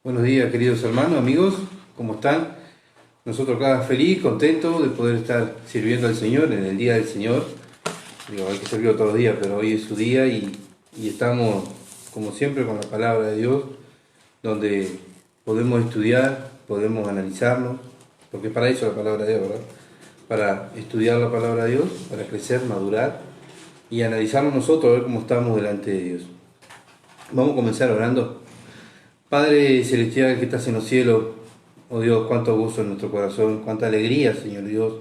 Buenos días, queridos hermanos, amigos, ¿cómo están? Nosotros acá feliz, contentos de poder estar sirviendo al Señor en el Día del Señor. Digo, hay que servirlo todos los días, pero hoy es su día y estamos, como siempre, con la palabra de Dios, donde podemos estudiar, podemos analizarnos, porque es para eso la palabra de Dios, ¿verdad? Para estudiar la palabra de Dios, para crecer, madurar y analizarnos nosotros, a ver cómo estamos delante de Dios. Vamos a comenzar orando. Padre Celestial que estás en los cielos, oh Dios, cuánto gozo en nuestro corazón, cuánta alegría, Señor Dios,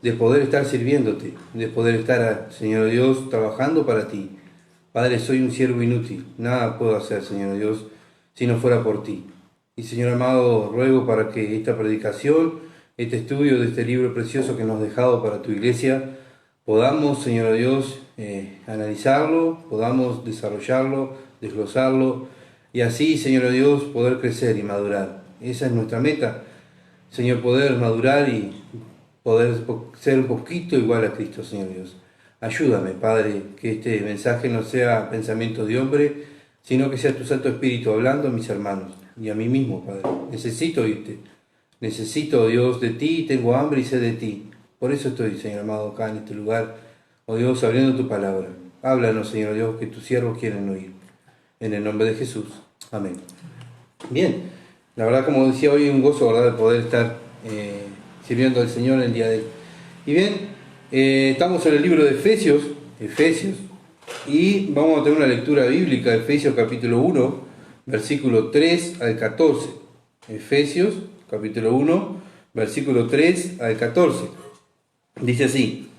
de poder estar sirviéndote, de poder estar, Señor Dios, trabajando para ti. Padre, soy un siervo inútil, nada puedo hacer, Señor Dios, si no fuera por ti. Y Señor amado, ruego para que esta predicación, este estudio de este libro precioso que nos has dejado para tu iglesia, podamos, Señor Dios, analizarlo, podamos desarrollarlo, desglosarlo, y así, Señor Dios, poder crecer y madurar. Esa es nuestra meta, Señor, poder madurar y poder ser un poquito igual a Cristo, Señor Dios. Ayúdame, Padre, que este mensaje no sea pensamiento de hombre, sino que sea tu Santo Espíritu hablando a mis hermanos y a mí mismo, Padre. Necesito oírte. Necesito, Dios, de ti, tengo hambre y sed de ti. Por eso estoy, Señor amado, acá en este lugar, oh Dios, abriendo tu palabra. Háblanos, Señor Dios, que tus siervos quieren oír. En el nombre de Jesús. Amén. Bien, la verdad, como decía hoy, un gozo, ¿verdad?, de poder estar sirviendo al Señor en el día de hoy. Y bien, estamos en el libro de Efesios, y vamos a tener una lectura bíblica de Efesios capítulo 1, versículo 3 al 14. Efesios capítulo 1, versículo 3 al 14. Dice así: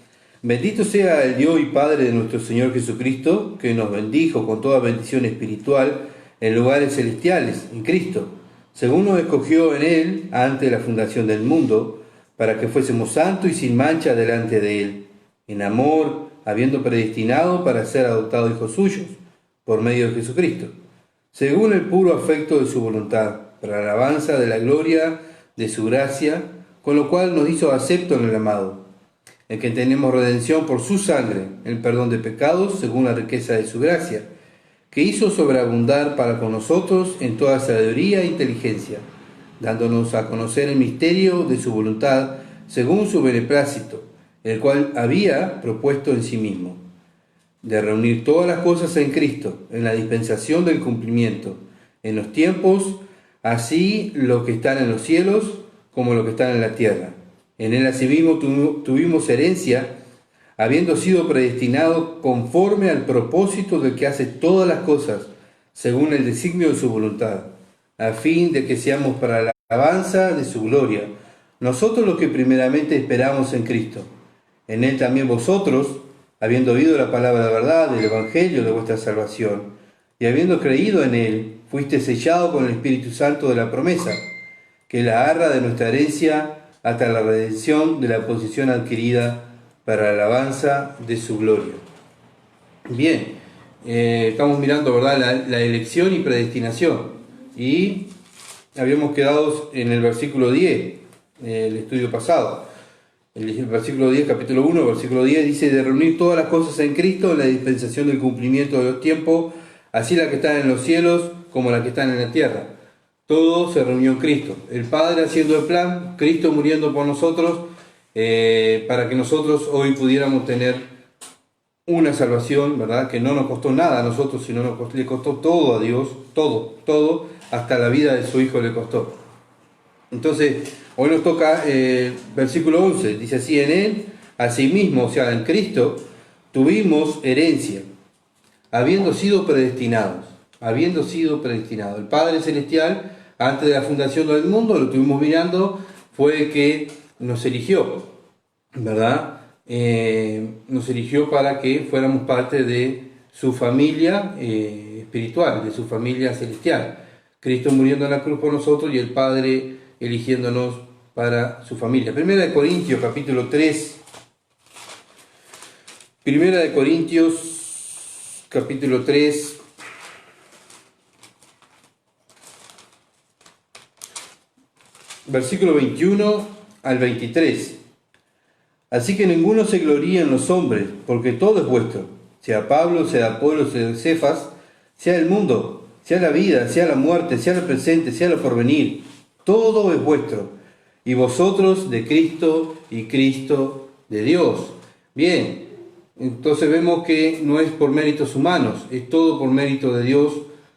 Bendito sea el Dios y Padre de nuestro Señor Jesucristo, que nos bendijo con toda bendición espiritual en lugares celestiales, en Cristo, según nos escogió en Él antes de la fundación del mundo, para que fuésemos santos y sin mancha delante de Él, en amor, habiendo predestinado para ser adoptados hijos suyos, por medio de Jesucristo, según el puro afecto de su voluntad, para la alabanza de la gloria de su gracia, con lo cual nos hizo acepto en el amado, en que tenemos redención por su sangre, el perdón de pecados, según la riqueza de su gracia, que hizo sobreabundar para con nosotros en toda sabiduría e inteligencia, dándonos a conocer el misterio de su voluntad, según su beneplácito, el cual había propuesto en sí mismo, de reunir todas las cosas en Cristo, en la dispensación del cumplimiento, en los tiempos, así los que están en los cielos como los que están en la tierra. En él asimismo tuvimos herencia, habiendo sido predestinados conforme al propósito del que hace todas las cosas, según el designio de su voluntad, a fin de que seamos para la alabanza de su gloria, nosotros los que primeramente esperamos en Cristo. En él también vosotros, habiendo oído la palabra de verdad del Evangelio de vuestra salvación, y habiendo creído en él, fuiste sellado con el Espíritu Santo de la promesa, que es la arra de nuestra herencia hasta la redención de la posesión adquirida para la alabanza de su gloria. Bien, estamos mirando, ¿verdad?, la elección y predestinación. Y habíamos quedado en el versículo 10, el estudio pasado. El versículo 10, capítulo 1, versículo 10, dice: de reunir todas las cosas en Cristo, en la dispensación del cumplimiento de los tiempos, así las que están en los cielos como las que están en la tierra. Todo se reunió en Cristo. El Padre haciendo el plan, Cristo muriendo por nosotros, para que nosotros hoy pudiéramos tener una salvación, ¿verdad?, que no nos costó nada a nosotros, sino le costó todo a Dios, todo, hasta la vida de su Hijo le costó. Entonces, hoy nos toca versículo 11, dice así: en él, asimismo, o sea, en Cristo, tuvimos herencia, habiendo sido predestinados. El Padre Celestial, antes de la fundación del mundo, lo estuvimos mirando, fue el que nos eligió, ¿verdad? Nos eligió para que fuéramos parte de su familia espiritual, de su familia celestial. Cristo muriendo en la cruz por nosotros y el Padre eligiéndonos para su familia. Primera de Corintios, capítulo 3. Primera de Corintios, capítulo 3. Versículo 21 al 23. Así que ninguno se gloríe en los hombres, porque todo es vuestro, sea Pablo, sea Apolo, sea Cefas, sea el mundo, sea la vida, sea la muerte, sea el presente, sea lo porvenir, todo es vuestro, y vosotros de Cristo y Cristo de Dios. Bien, entonces vemos que no es por méritos humanos, es todo por mérito de Dios.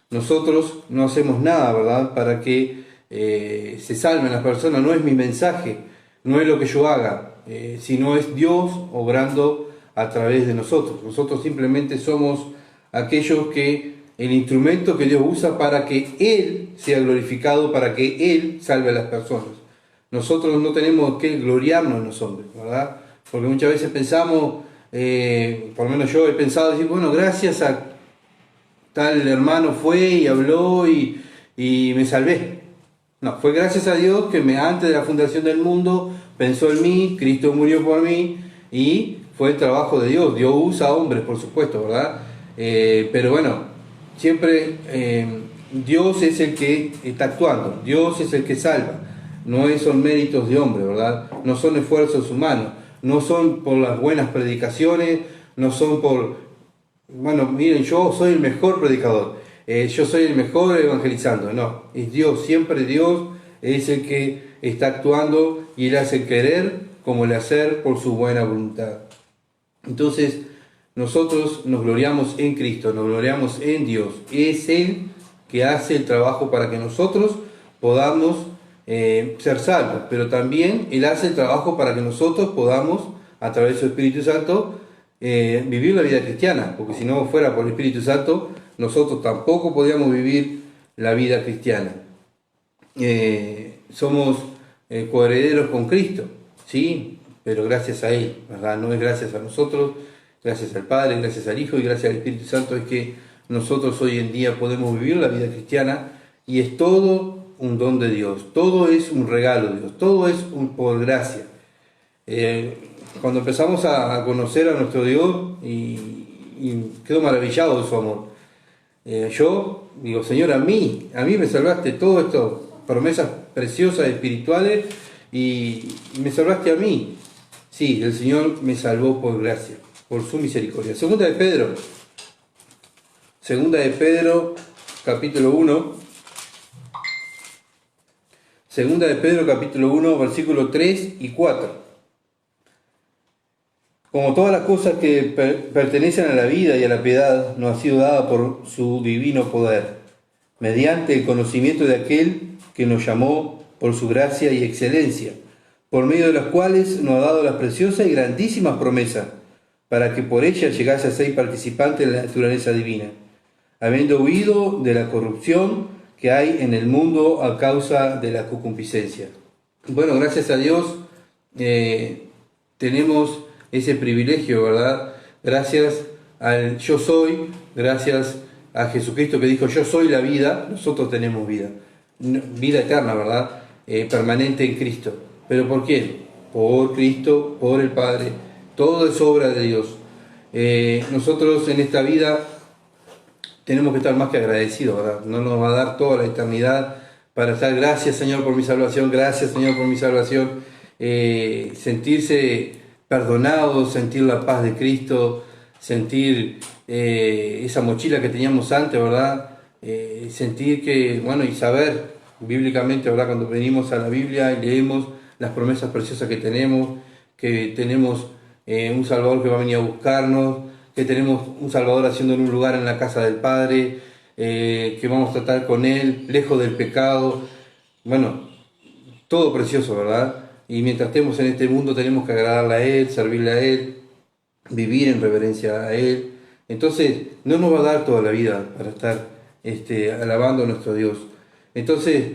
Nosotros no hacemos nada, ¿verdad?, para que se salven las personas. No es mi mensaje, no es lo que yo haga, sino es Dios obrando a través de nosotros. Nosotros simplemente somos aquellos que, el instrumento que Dios usa para que Él sea glorificado, para que Él salve a las personas. Nosotros no tenemos que gloriarnos en los hombres, ¿verdad? Porque muchas veces pensamos, por lo menos yo he pensado, decir, bueno, gracias a tal hermano fue y habló y me salvé. No, fue gracias a Dios que antes de la fundación del mundo pensó en mí, Cristo murió por mí y fue el trabajo de Dios. Dios usa hombres, por supuesto, ¿verdad? Pero bueno, siempre Dios es el que está actuando, Dios es el que salva. No son méritos de hombre, ¿verdad? No son esfuerzos humanos, no son por las buenas predicaciones, no son por, bueno, miren, yo soy el mejor predicador, yo soy el mejor evangelizando. No, es Dios, siempre Dios es el que está actuando y Él hace el querer como el hacer por su buena voluntad. Entonces, nosotros nos gloriamos en Cristo, nos gloriamos en Dios. Es Él que hace el trabajo para que nosotros podamos ser salvos, pero también Él hace el trabajo para que nosotros podamos, a través de su Espíritu Santo, vivir la vida cristiana, porque si no fuera por el Espíritu Santo, nosotros tampoco podríamos vivir la vida cristiana. Somos coherederos con Cristo, ¿sí? Pero gracias a Él, ¿verdad? No es gracias a nosotros, gracias al Padre, gracias al Hijo y gracias al Espíritu Santo es que nosotros hoy en día podemos vivir la vida cristiana, y es todo un don de Dios, todo es un regalo de Dios, todo es por gracia. Cuando empezamos a conocer a nuestro Dios y quedo maravillado de su amor. Yo digo, Señor, a mí me salvaste todo esto, promesas preciosas espirituales, y me salvaste a mí. Sí, el Señor me salvó por gracia, por su misericordia. Segunda de Pedro, capítulo 1. Segunda de Pedro, capítulo 1, versículos 3 y 4. Como todas las cosas que pertenecen a la vida y a la piedad, nos ha sido dada por su divino poder, mediante el conocimiento de aquel que nos llamó por su gracia y excelencia, por medio de las cuales nos ha dado las preciosas y grandísimas promesas, para que por ellas llegase a ser participante de la naturaleza divina, habiendo huido de la corrupción que hay en el mundo a causa de la concupiscencia. Bueno, gracias a Dios tenemos ese privilegio, ¿verdad? Gracias al yo soy, gracias a Jesucristo que dijo yo soy la vida, nosotros tenemos vida eterna, ¿verdad? Permanente en Cristo. ¿Pero por quién? Por Cristo, por el Padre, todo es obra de Dios. Nosotros en esta vida tenemos que estar más que agradecidos, ¿verdad? No nos va a dar toda la eternidad para estar, gracias Señor por mi salvación, gracias Señor por mi salvación, sentirse perdonados, sentir la paz de Cristo, sentir esa mochila que teníamos antes, ¿verdad? Sentir que, bueno, y saber bíblicamente, ¿verdad? Cuando venimos a la Biblia y leemos las promesas preciosas que tenemos un Salvador que va a venir a buscarnos, que tenemos un Salvador haciendo un lugar en la casa del Padre, que vamos a tratar con Él, lejos del pecado. Bueno, todo precioso, ¿verdad? Y mientras estemos en este mundo tenemos que agradarle a Él, servirle a Él, vivir en reverencia a Él. Entonces, no nos va a dar toda la vida para estar alabando a nuestro Dios. Entonces,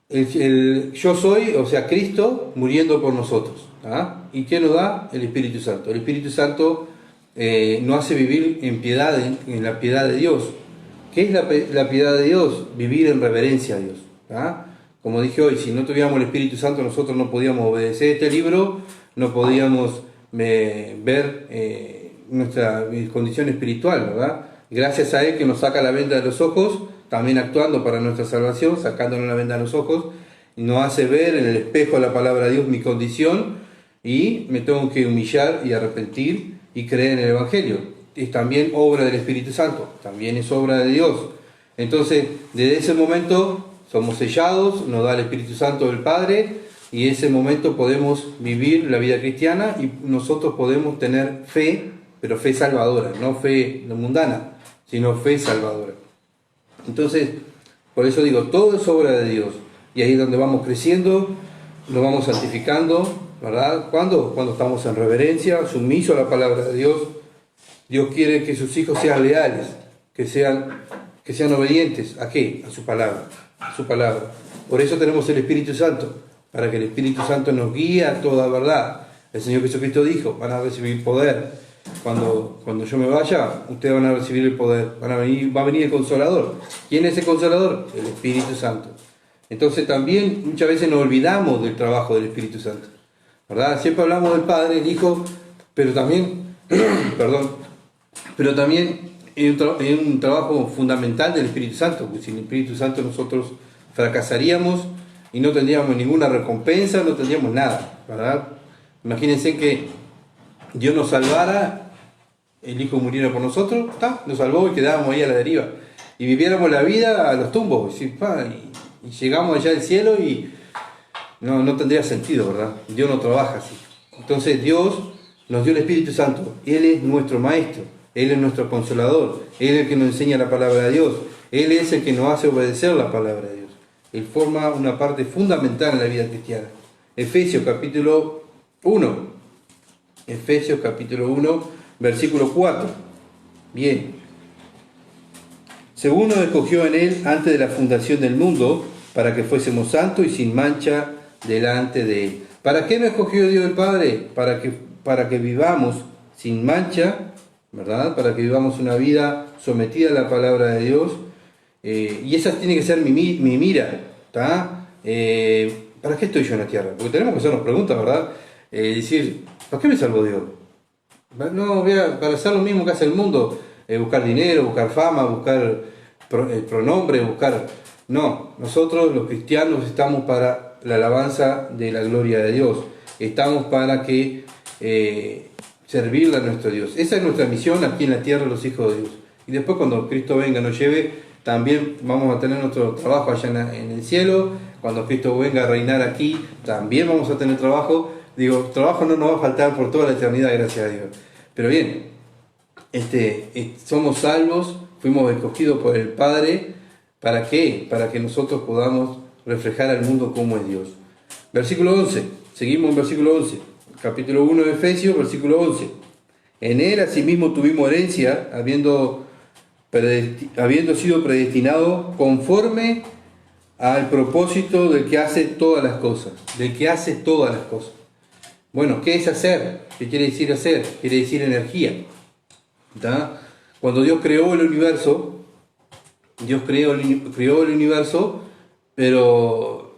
el yo soy, o sea, Cristo muriendo por nosotros. ¿Ah? ¿Y qué nos da? El Espíritu Santo. El Espíritu Santo nos hace vivir en piedad, en la piedad de Dios. ¿Qué es la piedad de Dios? Vivir en reverencia a Dios. ¿Ah? Como dije hoy, si no tuviéramos el Espíritu Santo, nosotros no podíamos obedecer este libro, no podíamos ver nuestra condición espiritual, ¿verdad? Gracias a Él que nos saca la venda de los ojos, también actuando para nuestra salvación, sacándonos la venda de los ojos, y nos hace ver en el espejo de la palabra de Dios mi condición, y me tengo que humillar y arrepentir y creer en el Evangelio. Es también obra del Espíritu Santo, también es obra de Dios. Entonces, desde ese momento somos sellados, nos da el Espíritu Santo del Padre, y en ese momento podemos vivir la vida cristiana y nosotros podemos tener fe, pero fe salvadora, no fe mundana, sino fe salvadora. Entonces, por eso digo, todo es obra de Dios, y ahí es donde vamos creciendo, nos vamos santificando, ¿verdad? ¿Cuándo? Cuando estamos en reverencia, sumisos a la palabra de Dios. Dios quiere que sus hijos sean leales, que sean obedientes. ¿A qué? A su palabra. A su palabra. Por eso tenemos el Espíritu Santo, para que el Espíritu Santo nos guíe a toda verdad. El Señor Jesucristo dijo, van a recibir poder. Cuando yo me vaya, ustedes van a recibir el poder. Va a venir el Consolador. ¿Quién es el Consolador? El Espíritu Santo. Entonces también muchas veces nos olvidamos del trabajo del Espíritu Santo, ¿verdad? Siempre hablamos del Padre, el Hijo, pero también, pero también es un trabajo fundamental del Espíritu Santo, porque sin el Espíritu Santo nosotros fracasaríamos y no tendríamos ninguna recompensa, no tendríamos nada, ¿verdad? Imagínense que Dios nos salvara, el Hijo muriera por nosotros, nos salvó y quedábamos ahí a la deriva. Y viviéramos la vida a los tumbos, y llegamos allá al cielo y no tendría sentido, ¿verdad? Dios no trabaja así. Entonces Dios nos dio el Espíritu Santo. Él es nuestro Maestro, Él es nuestro Consolador, Él es el que nos enseña la palabra de Dios, Él es el que nos hace obedecer la palabra de Dios. Él forma una parte fundamental en la vida cristiana. Efesios capítulo 1. Efesios capítulo 1, versículo 4. Bien. Según nos escogió en Él antes de la fundación del mundo, para que fuésemos santos y sin mancha delante de Él. ¿Para qué me escogió Dios el Padre? Para que vivamos sin mancha, ¿verdad? Para que vivamos una vida sometida a la palabra de Dios. Y esa tiene que ser mi mira, ¿está? ¿Para qué estoy yo en la tierra? Porque tenemos que hacernos preguntas, ¿verdad? Decir, ¿para qué me salvó Dios? No, para hacer lo mismo que hace el mundo, buscar dinero, buscar fama, buscar pronombre, buscar... No, nosotros los cristianos estamos para la alabanza de la gloria de Dios. Estamos para que servirle a nuestro Dios. Esa es nuestra misión aquí en la tierra, los hijos de Dios. Y después cuando Cristo venga, nos lleve, también vamos a tener nuestro trabajo allá en el cielo. Cuando Cristo venga a reinar aquí, también vamos a tener trabajo. Digo, trabajo no nos va a faltar por toda la eternidad, gracias a Dios. Pero bien, somos salvos, fuimos escogidos por el Padre. ¿Para qué? Para que nosotros podamos reflejar al mundo cómo es Dios. Versículo 11. Seguimos en versículo 11. Capítulo 1 de Efesios, versículo 11. En Él asimismo tuvimos herencia, habiendo sido predestinados conforme al propósito del que hace todas las cosas. Del que hace todas las cosas. Bueno, ¿qué es hacer? ¿Qué quiere decir hacer? Quiere decir energía. ¿Está? Cuando Dios creó el universo, creó el universo, pero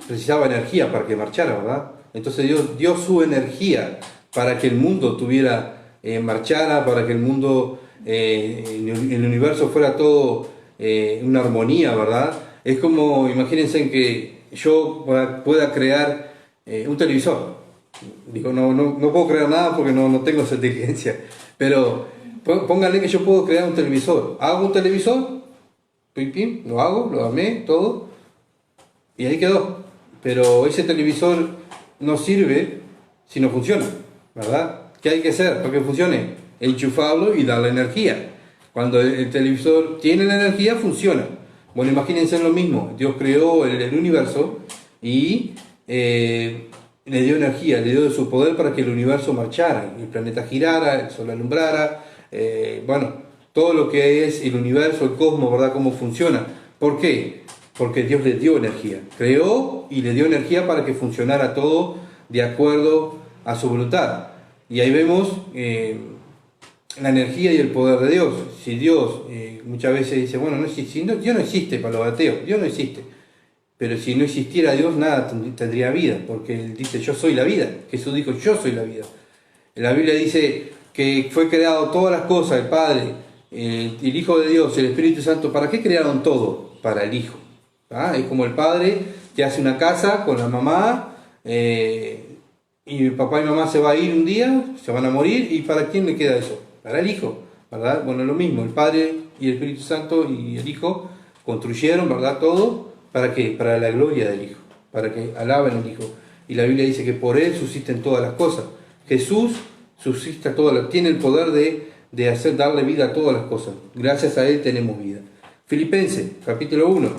precisaba energía para que marchara, ¿verdad? Entonces Dios dio su energía para que el mundo marchara, para que el mundo, el universo fuera todo una armonía, ¿verdad? Es como, imagínense que yo pueda crear un televisor. Digo, no puedo crear nada porque no tengo esa inteligencia, pero pónganle que yo puedo crear un televisor. Hago un televisor, lo hago, lo armé, todo, y ahí quedó. Pero ese televisor no sirve si no funciona, ¿verdad? ¿Qué hay que hacer para que funcione? Enchufarlo y darle energía. Cuando el televisor tiene la energía, funciona. Bueno, imagínense lo mismo. Dios creó el universo y le dio energía, le dio de su poder para que el universo marchara, el planeta girara, el sol alumbrara, todo lo que es el universo, el cosmos, ¿verdad? Cómo funciona. ¿Por qué? Porque Dios le dio energía. Creó y le dio energía para que funcionara todo de acuerdo a su voluntad. Y ahí vemos la energía y el poder de Dios. Si Dios muchas veces dice, bueno, Dios no existe para los ateos, Dios no existe. Pero si no existiera Dios, nada tendría vida, porque Él dice, yo soy la vida. Jesús dijo, yo soy la vida. La Biblia dice que fue creado todas las cosas, el Padre, el Hijo de Dios, el Espíritu Santo. ¿Para qué crearon todo? Para el Hijo. Es como el Padre que hace una casa con la mamá, y papá y mamá se va a ir un día, se van a morir, ¿y para quién le queda eso? Para el Hijo, ¿verdad? Bueno, lo mismo, el Padre y el Espíritu Santo y el Hijo construyeron, ¿verdad? Todo, ¿para qué? Para la gloria del Hijo, para que alaben al Hijo. Y la Biblia dice que por Él subsisten todas las cosas. Jesús subsiste tiene el poder de darle vida a todas las cosas. Gracias a Él tenemos vida. Filipenses, capítulo 1.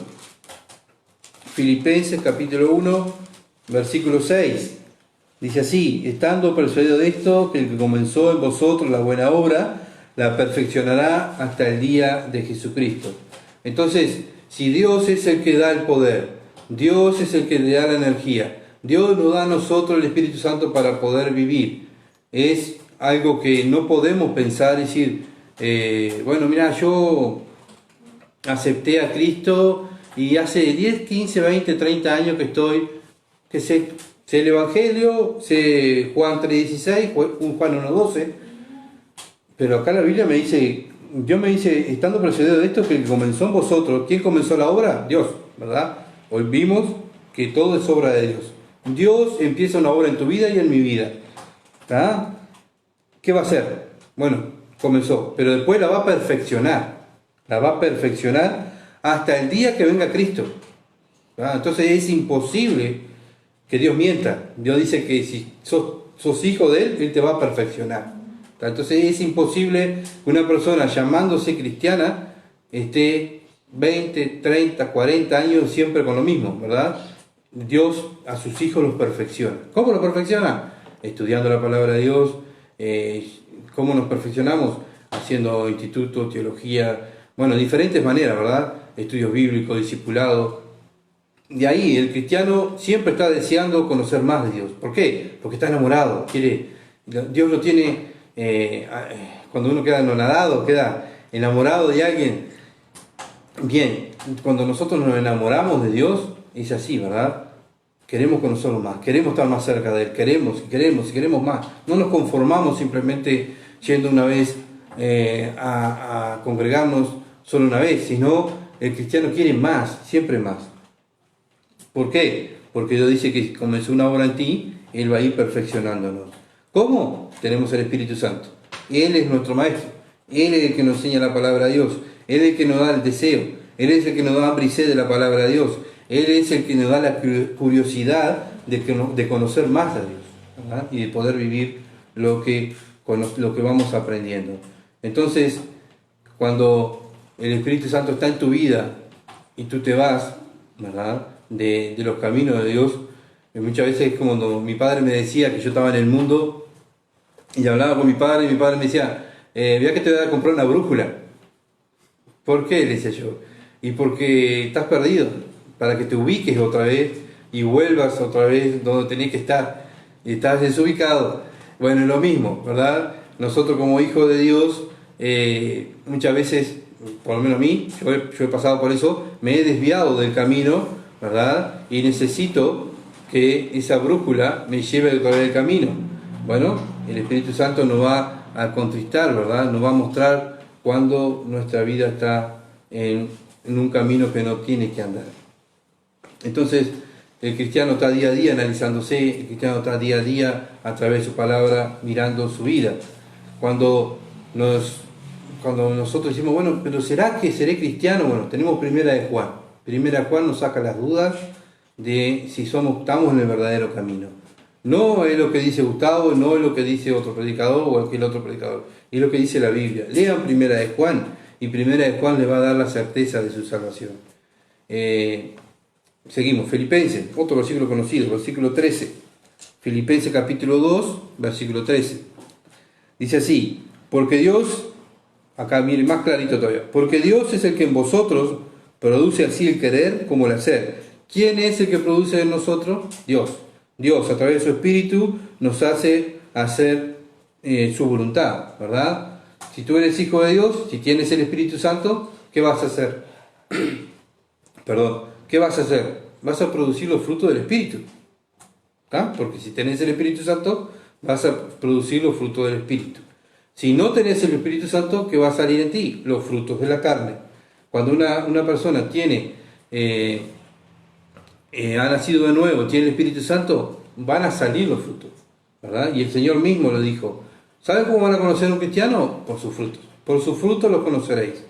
Filipenses, capítulo 1, versículo 6. Dice así: estando persuadido de esto, que el que comenzó en vosotros la buena obra, la perfeccionará hasta el día de Jesucristo. Entonces, si Dios es el que da el poder, Dios es el que le da la energía, Dios nos da a nosotros el Espíritu Santo para poder vivir. Es algo que no podemos pensar y decir, bueno, mira, yo acepté a Cristo y hace 10, 15, 20, 30 años que estoy, que sé el Evangelio, sé Juan 3:16, Juan 1:12, pero acá la Biblia me dice, Dios me dice, estando persuadido de esto, que el que comenzó en vosotros, ¿quién comenzó la obra? Dios, ¿verdad? Hoy vimos que todo es obra de Dios. Dios empieza una obra en tu vida y en mi vida. ¿Está? ¿Qué va a hacer? Bueno, comenzó, pero después la va a perfeccionar. La va a perfeccionar hasta el día que venga Cristo. ¿Está? Entonces es imposible que Dios mienta. Dios dice que si sos hijo de Él, Él te va a perfeccionar. ¿Está? Entonces es imposible que una persona llamándose cristiana esté 20, 30, 40 años siempre con lo mismo, ¿verdad? Dios a sus hijos los perfecciona. ¿Cómo los perfecciona? Estudiando la palabra de Dios. ¿Cómo nos perfeccionamos? Haciendo instituto, teología, bueno, diferentes maneras, ¿verdad? Estudios bíblicos, discipulado. De ahí el cristiano siempre está deseando conocer más de Dios. ¿Por qué? Porque está enamorado. Dios lo tiene, cuando uno queda anonadado, queda enamorado de alguien. Bien, cuando nosotros nos enamoramos de Dios, es así, ¿verdad? Queremos conocerlo más, queremos estar más cerca de Él, queremos más. No nos conformamos simplemente yendo una vez a congregarnos solo una vez, sino el cristiano quiere más, siempre más. ¿Por qué? Porque Dios dice que comenzó una obra en ti, Él va a ir perfeccionándonos. ¿Cómo? Tenemos el Espíritu Santo. Él es nuestro Maestro, Él es el que nos enseña la palabra de Dios, Él es el que nos da el deseo, Él es el que nos da hambre y sed de la palabra de Dios. Él es el que nos da la curiosidad de conocer más a Dios, ¿verdad? Y de poder vivir lo que vamos aprendiendo. Entonces, cuando el Espíritu Santo está en tu vida y tú te vas, ¿verdad?, de los caminos de Dios, muchas veces es como cuando mi padre me decía que yo estaba en el mundo y hablaba con mi padre y mi padre me decía, vea que te voy a comprar una brújula. ¿Por qué? Le decía yo. Y porque estás perdido, para que te ubiques otra vez y vuelvas otra vez donde tenés que estar. Estás desubicado. Bueno, es lo mismo, ¿verdad? Nosotros como hijos de Dios, muchas veces, por lo menos a mí, yo he pasado por eso, me he desviado del camino, ¿verdad? Y necesito que esa brújula me lleve otra vez del camino. Bueno, el Espíritu Santo nos va a contristar, ¿verdad? Nos va a mostrar cuando nuestra vida está en un camino que no tiene que andar. Entonces, el cristiano está día a día analizándose, el cristiano está día a día a través de su palabra mirando su vida. Cuando nosotros decimos, bueno, pero ¿será que seré cristiano? Bueno, tenemos Primera de Juan. Primera de Juan nos saca las dudas de si estamos en el verdadero camino. No es lo que dice Gustavo, no es lo que dice otro predicador o aquel otro predicador, es lo que dice la Biblia. Lean Primera de Juan y Primera de Juan les va a dar la certeza de su salvación. Seguimos, Filipenses, otro versículo conocido, versículo 13. Filipenses capítulo 2, versículo 13. Dice así, porque Dios, acá miren más clarito todavía, porque Dios es el que en vosotros produce así el querer como el hacer. ¿Quién es el que produce en nosotros? Dios. Dios a través de su Espíritu nos hace hacer su voluntad, ¿verdad? Si tú eres hijo de Dios, si tienes el Espíritu Santo, ¿qué vas a hacer? Perdón. ¿Qué vas a hacer? Vas a producir los frutos del Espíritu. ¿Tá? Porque si tenés el Espíritu Santo, vas a producir los frutos del Espíritu. Si no tenés el Espíritu Santo, ¿qué va a salir en ti? Los frutos de la carne. Cuando una persona ha nacido de nuevo, tiene el Espíritu Santo, van a salir los frutos, ¿verdad? Y el Señor mismo lo dijo. ¿Saben cómo van a conocer a un cristiano? Por sus frutos. Por sus frutos los conoceréis.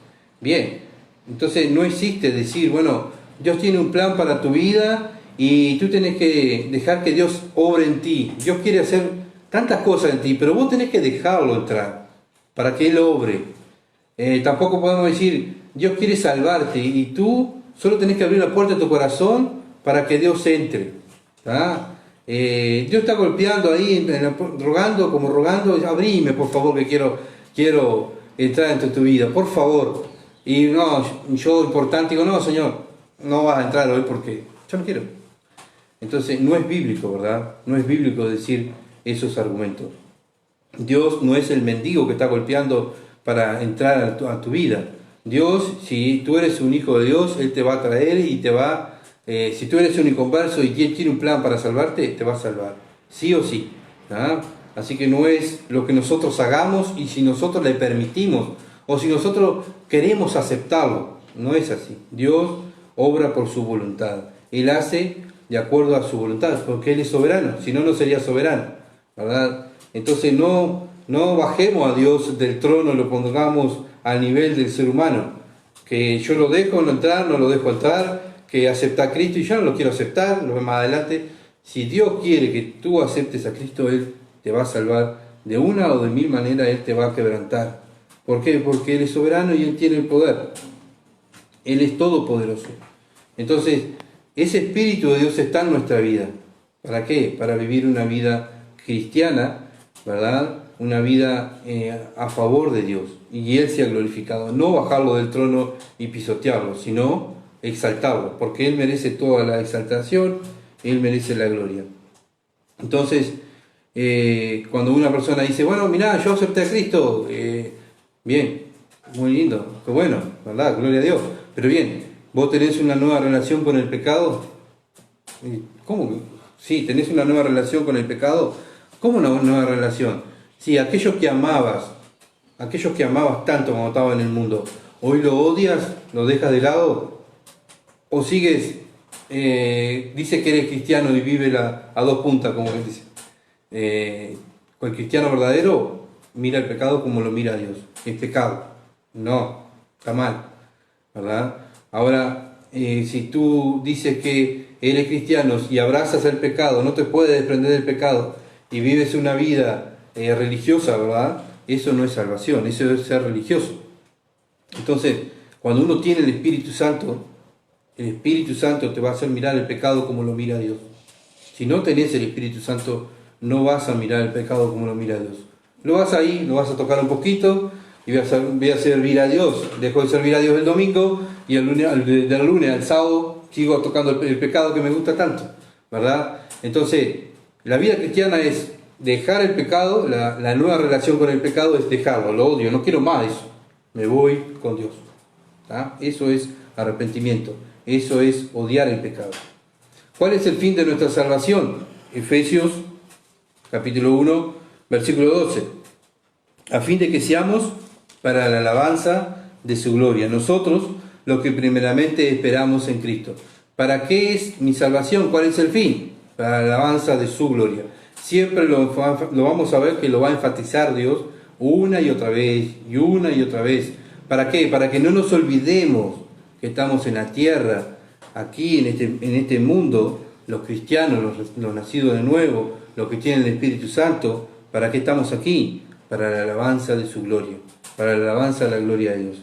Bien, entonces no existe decir, bueno, Dios tiene un plan para tu vida y tú tenés que dejar que Dios obre en ti. Dios quiere hacer tantas cosas en ti, pero vos tenés que dejarlo entrar para que Él obre. Tampoco podemos decir, Dios quiere salvarte y tú solo tenés que abrir la puerta de tu corazón para que Dios entre. ¿Tá? Dios está golpeando ahí, rogando, abrime por favor que quiero entrar en tu vida, por favor. Y no, yo importante digo, no Señor, no vas a entrar hoy porque yo no quiero. Entonces no es bíblico, ¿verdad? No es bíblico decir esos argumentos. Dios no es el mendigo que está golpeando para entrar a tu vida. Dios, si tú eres un hijo de Dios, Él te va a traer y te va, si tú eres un inconverso y Él tiene un plan para salvarte, te va a salvar, sí o sí. ¿Ah? Así que no es lo que nosotros hagamos y si nosotros le permitimos o si nosotros queremos aceptarlo, no es así. Dios obra por su voluntad, Él hace de acuerdo a su voluntad, porque Él es soberano, si no, no sería soberano, ¿verdad? Entonces no bajemos a Dios del trono, lo pongamos al nivel del ser humano, que yo lo dejo no entrar, no lo dejo entrar, que acepta a Cristo y yo no lo quiero aceptar, lo vemos más adelante. Si Dios quiere que tú aceptes a Cristo, Él te va a salvar de una o de mil maneras, Él te va a quebrantar. ¿Por qué? Porque Él es soberano y Él tiene el poder. Él es todopoderoso. Entonces, ese Espíritu de Dios está en nuestra vida. ¿Para qué? Para vivir una vida cristiana, ¿verdad? Una vida a favor de Dios y Él sea glorificado, no bajarlo del trono y pisotearlo, sino exaltarlo, porque Él merece toda la exaltación, Él merece la gloria. Entonces, cuando una persona dice, bueno, mirá, yo acepté a Cristo, bien, muy lindo, qué bueno, ¿verdad? Gloria a Dios, pero bien, ¿vos tenés una nueva relación con el pecado? ¿Cómo? Sí, tenés una nueva relación con el pecado. ¿Cómo una nueva relación? Si aquellos que amabas tanto cuando estabas en el mundo, hoy lo odias, lo dejas de lado, o sigues, dice que eres cristiano y vive a dos puntas, como él dice. El cristiano verdadero mira el pecado como lo mira Dios. Es pecado. No, está mal, ¿verdad? Ahora, si tú dices que eres cristiano y abrazas el pecado, no te puedes desprender del pecado y vives una vida religiosa, ¿verdad? Eso no es salvación, eso es ser religioso. Entonces, cuando uno tiene el Espíritu Santo te va a hacer mirar el pecado como lo mira Dios. Si no tenés el Espíritu Santo, no vas a mirar el pecado como lo mira Dios. Lo vas a ir, lo vas a tocar un poquito y voy a servir a Dios. Dejo de servir a Dios el domingo y del lunes al sábado sigo tocando el pecado que me gusta tanto, ¿verdad? Entonces, la vida cristiana es dejar el pecado, la nueva relación con el pecado es dejarlo, lo odio, no quiero más eso, me voy con Dios. ¿Tá? Eso es arrepentimiento, eso es odiar el pecado. ¿Cuál es el fin de nuestra salvación? Efesios capítulo 1, versículo 12. A fin de que seamos para la alabanza de su gloria, nosotros lo que primeramente esperamos en Cristo. ¿Para qué es mi salvación? ¿Cuál es el fin? Para la alabanza de su gloria. Siempre lo vamos a ver que lo va a enfatizar Dios una y otra vez, y una y otra vez. ¿Para qué? Para que no nos olvidemos que estamos en la tierra, aquí en este mundo, los cristianos, los nacidos de nuevo, los que tienen el Espíritu Santo. ¿Para qué estamos aquí? Para la alabanza de su gloria, para la alabanza de la gloria de Dios.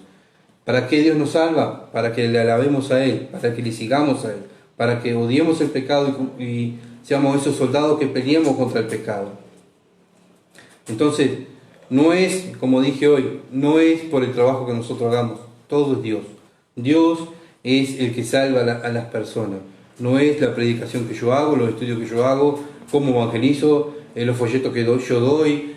¿Para qué Dios nos salva? Para que le alabemos a Él, para que le sigamos a Él, para que odiemos el pecado y seamos esos soldados que peleemos contra el pecado. Entonces, no es, como dije hoy, no es por el trabajo que nosotros hagamos, todo es Dios. Dios es el que salva a las personas. No es la predicación que yo hago, los estudios que yo hago, cómo evangelizo, los folletos que yo doy.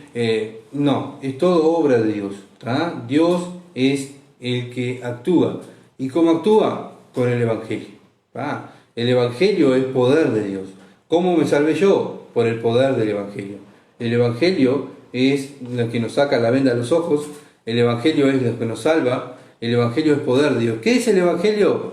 No, es todo obra de Dios. ¿Tá? Dios es el que actúa. ¿Y cómo actúa? Con el Evangelio. ¿Tá? El Evangelio es poder de Dios. ¿Cómo me salvé yo? Por el poder del Evangelio. El Evangelio es lo que nos saca la venda a los ojos. El Evangelio es lo que nos salva. El Evangelio es poder de Dios. ¿Qué es el Evangelio?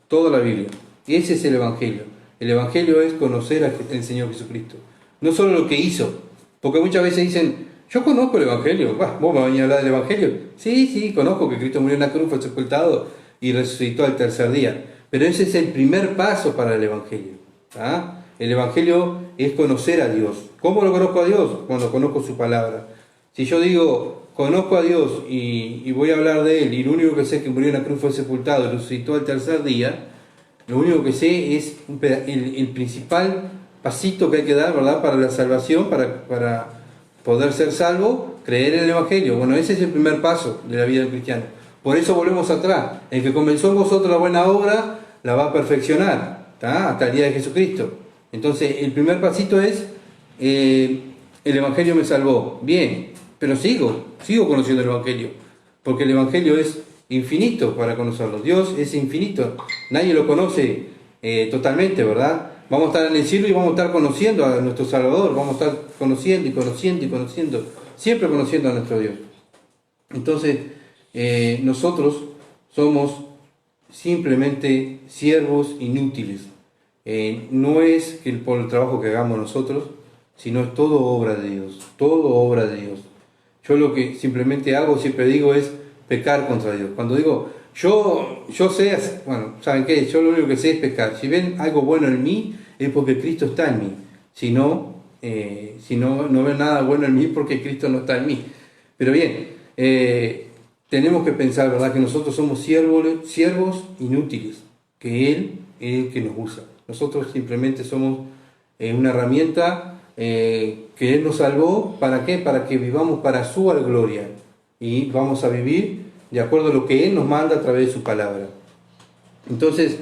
Toda la Biblia. Ese es el Evangelio. El Evangelio es conocer al Señor Jesucristo. No solo lo que hizo. Porque muchas veces dicen, Yo conozco el Evangelio. Bah, ¿vos me venís a hablar del Evangelio? Sí, sí, conozco que Cristo murió en la cruz, fue sepultado y resucitó al tercer día. Pero ese es el primer paso para el Evangelio. ¿Ah? El Evangelio es conocer a Dios. ¿Cómo lo conozco a Dios? Cuando conozco su palabra. Si yo digo, conozco a Dios y voy a hablar de Él, y lo único que sé es que murió en la cruz, fue sepultado y resucitó al tercer día, lo único que sé es el principal pasito que hay que dar, ¿verdad?, para la salvación, para poder ser salvo, creer en el Evangelio. Bueno, ese es el primer paso de la vida del cristiano. Por eso volvemos atrás. El que comenzó en vosotros la buena obra, la va a perfeccionar, ¿tá?, hasta el día de Jesucristo. Entonces, el primer pasito es, el Evangelio me salvó. Bien, pero sigo conociendo el Evangelio, porque el Evangelio es infinito para conocerlo. Dios es infinito, nadie lo conoce totalmente, ¿verdad? Vamos a estar en el cielo y vamos a estar conociendo a nuestro Salvador, vamos a estar conociendo y conociendo y conociendo, siempre conociendo a nuestro Dios. Entonces, nosotros somos simplemente siervos inútiles. No es que por el trabajo que hagamos nosotros, sino es todo obra de Dios, todo obra de Dios. Yo lo que simplemente hago, siempre digo, es pecar contra Dios. Cuando digo, yo sé, bueno, ¿saben qué? Yo lo único que sé es pecar. Si ven algo bueno en mí, es porque Cristo está en mí. Si no ven nada bueno en mí, porque Cristo no está en mí. Pero bien, tenemos que pensar, ¿verdad?, que nosotros somos siervos inútiles, que Él es el que nos usa. Nosotros simplemente somos una herramienta que Él nos salvó. ¿Para qué? Para que vivamos para su gloria. Y vamos a vivir de acuerdo a lo que Él nos manda a través de su palabra. Entonces,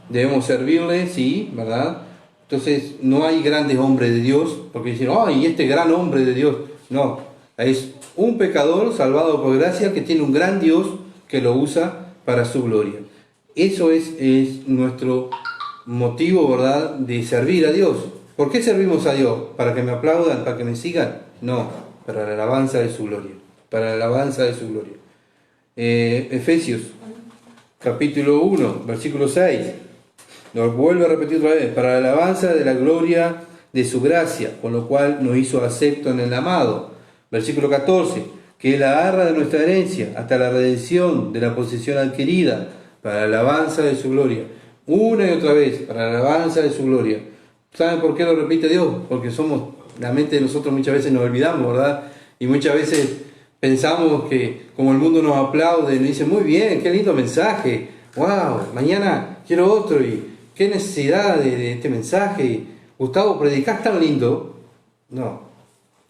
debemos servirle, sí, ¿verdad? Entonces, no hay grandes hombres de Dios, porque dicen, ¡ay, este gran hombre de Dios! No, es un pecador salvado por gracia que tiene un gran Dios que lo usa para su gloria. Eso es nuestro motivo, ¿verdad?, de servir a Dios. ¿Por qué servimos a Dios? ¿Para que me aplaudan? ¿Para que me sigan? No, para la alabanza de su gloria. Para la alabanza de su gloria. Efesios, capítulo 1, versículo 6. Nos vuelve a repetir otra vez. Para la alabanza de la gloria de su gracia, con lo cual nos hizo acepto en el amado. Versículo 14. Que es la arra de nuestra herencia, hasta la redención de la posesión adquirida, para la alabanza de su gloria. Una y otra vez, para la alabanza de su gloria. ¿Saben por qué lo repite Dios? Porque la mente de nosotros muchas veces nos olvidamos, ¿verdad? Y muchas veces pensamos que como el mundo nos aplaude, nos dice, muy bien, qué lindo mensaje, wow, mañana quiero otro, y qué necesidad de este mensaje, Gustavo, predicás tan lindo. No,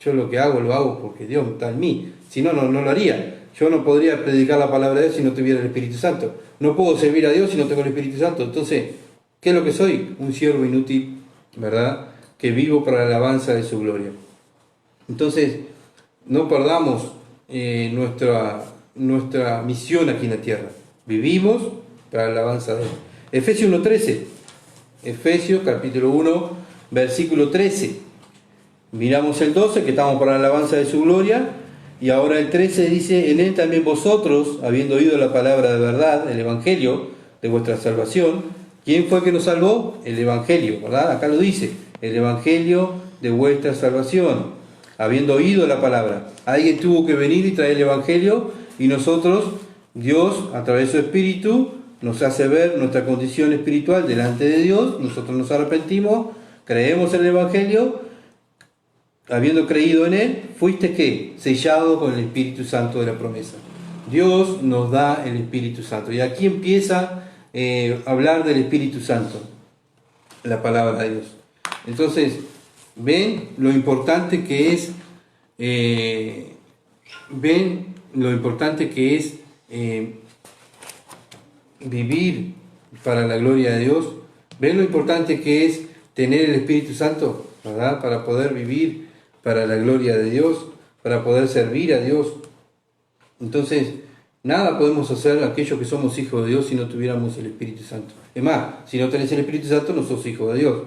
yo lo que hago, lo hago porque Dios está en mí, si no, no lo haría. Yo no podría predicar la palabra de Dios si no tuviera el Espíritu Santo. No puedo servir a Dios si no tengo el Espíritu Santo. Entonces, ¿qué es lo que soy? Un siervo inútil, ¿verdad?, que vivo para la alabanza de su gloria. Entonces, no perdamos nuestra misión aquí en la tierra. Vivimos para la alabanza de Él. Efesios 1:13. Efesios capítulo 1, versículo 13. Miramos el 12, que estamos para la alabanza de su gloria. Y ahora el 13 dice, en Él también vosotros, habiendo oído la palabra de verdad, el Evangelio de vuestra salvación. ¿Quién fue el que nos salvó? El Evangelio, ¿verdad? Acá lo dice, el Evangelio de vuestra salvación, habiendo oído la palabra. Alguien tuvo que venir y traer el Evangelio, y nosotros, Dios, a través de su Espíritu, nos hace ver nuestra condición espiritual delante de Dios. Nosotros nos arrepentimos, creemos en el Evangelio. Habiendo creído en Él, fuiste ¿qué? Sellado con el Espíritu Santo de la promesa. Dios nos da el Espíritu Santo. Y aquí empieza a hablar del Espíritu Santo, la palabra de Dios. Entonces, ven lo importante que es, vivir para la gloria de Dios. Ven lo importante que es tener el Espíritu Santo, ¿verdad?, para poder vivir para la gloria de Dios, para poder servir a Dios. Entonces, nada podemos hacer aquellos que somos hijos de Dios si no tuviéramos el Espíritu Santo. Es más, si no tenés el Espíritu Santo, no sos hijo de Dios.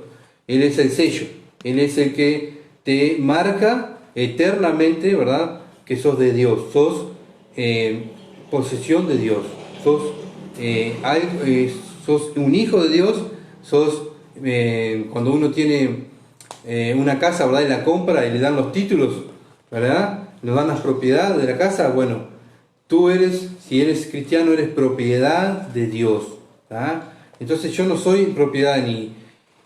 Él es el sello, Él es el que te marca eternamente, ¿verdad?, que sos de Dios, sos posesión de Dios, sos un hijo de Dios, sos, cuando uno tiene una casa, ¿verdad?, y la compra y le dan los títulos, ¿verdad? nos dan las propiedades de la casa. Bueno, tú eres, si eres cristiano, eres propiedad de Dios. ¿Tá? Entonces yo no soy propiedad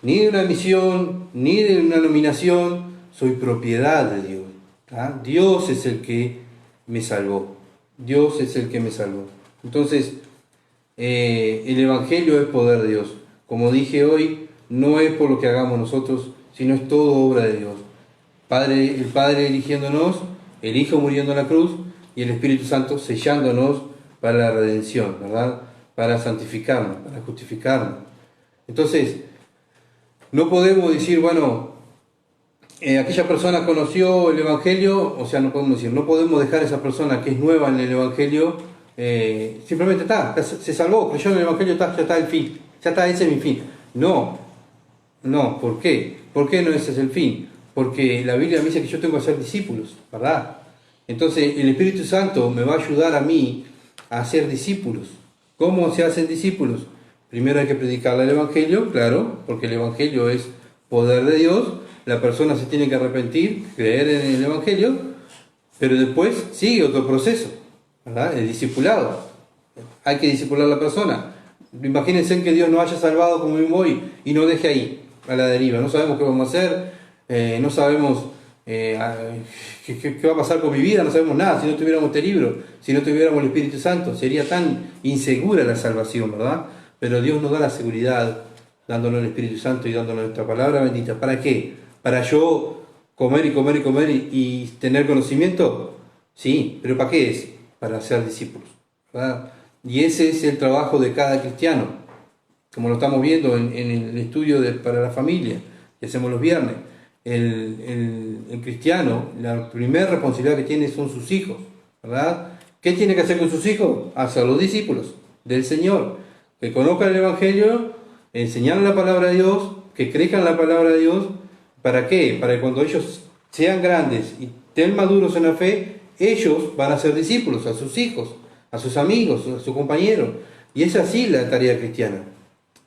ni de una misión, ni de una nominación, soy propiedad de Dios. ¿Tá? Dios es el que me salvó. Dios es el que me salvó. Entonces, el Evangelio es poder de Dios. Como dije hoy, no es por lo que hagamos nosotros, sino es todo obra de Dios. El Padre eligiéndonos, el Hijo muriendo en la cruz y el Espíritu Santo sellándonos para la redención, ¿verdad? Para santificarnos, para justificarnos. Entonces, no podemos decir, bueno, aquella persona conoció el Evangelio, o sea, no podemos decir, no podemos dejar a esa persona que es nueva en el Evangelio, simplemente se salvó, creyó en el Evangelio, ya está el fin, ya está, ese es mi fin. No, ¿por qué? ¿Por qué no ese es el fin? Porque la Biblia me dice que yo tengo que hacer discípulos, ¿verdad? Entonces el Espíritu Santo me va a ayudar a mí a hacer discípulos. ¿Cómo se hacen discípulos? Primero hay que predicarle el Evangelio, claro, porque el Evangelio es poder de Dios, la persona se tiene que arrepentir, creer en el Evangelio, pero después sigue otro proceso, ¿verdad? El discipulado. Hay que discipular a la persona. Imagínense que Dios nos haya salvado como mismo hoy y nos deje ahí, a la deriva. No sabemos qué vamos a hacer, no sabemos qué va a pasar con mi vida, no sabemos nada. Si no tuviéramos este libro, si no tuviéramos el Espíritu Santo, sería tan insegura la salvación, ¿verdad? Pero Dios nos da la seguridad, dándonos el Espíritu Santo y dándonos nuestra palabra bendita. ¿Para qué? ¿Para yo comer y tener conocimiento? Sí, pero ¿para qué es? Para ser discípulos, ¿verdad? Y ese es el trabajo de cada cristiano, como lo estamos viendo en el estudio para la familia que hacemos los viernes. El cristiano, la primera responsabilidad que tiene son sus hijos, ¿verdad? ¿Qué tiene que hacer con sus hijos? Hacer los discípulos del Señor, que conozcan el Evangelio, enseñar la palabra de Dios, que crezcan la palabra de Dios. ¿Para qué? Para que cuando ellos sean grandes y estén maduros en la fe, ellos van a ser discípulos a sus hijos, a sus amigos, a sus compañeros. Y es así la tarea cristiana.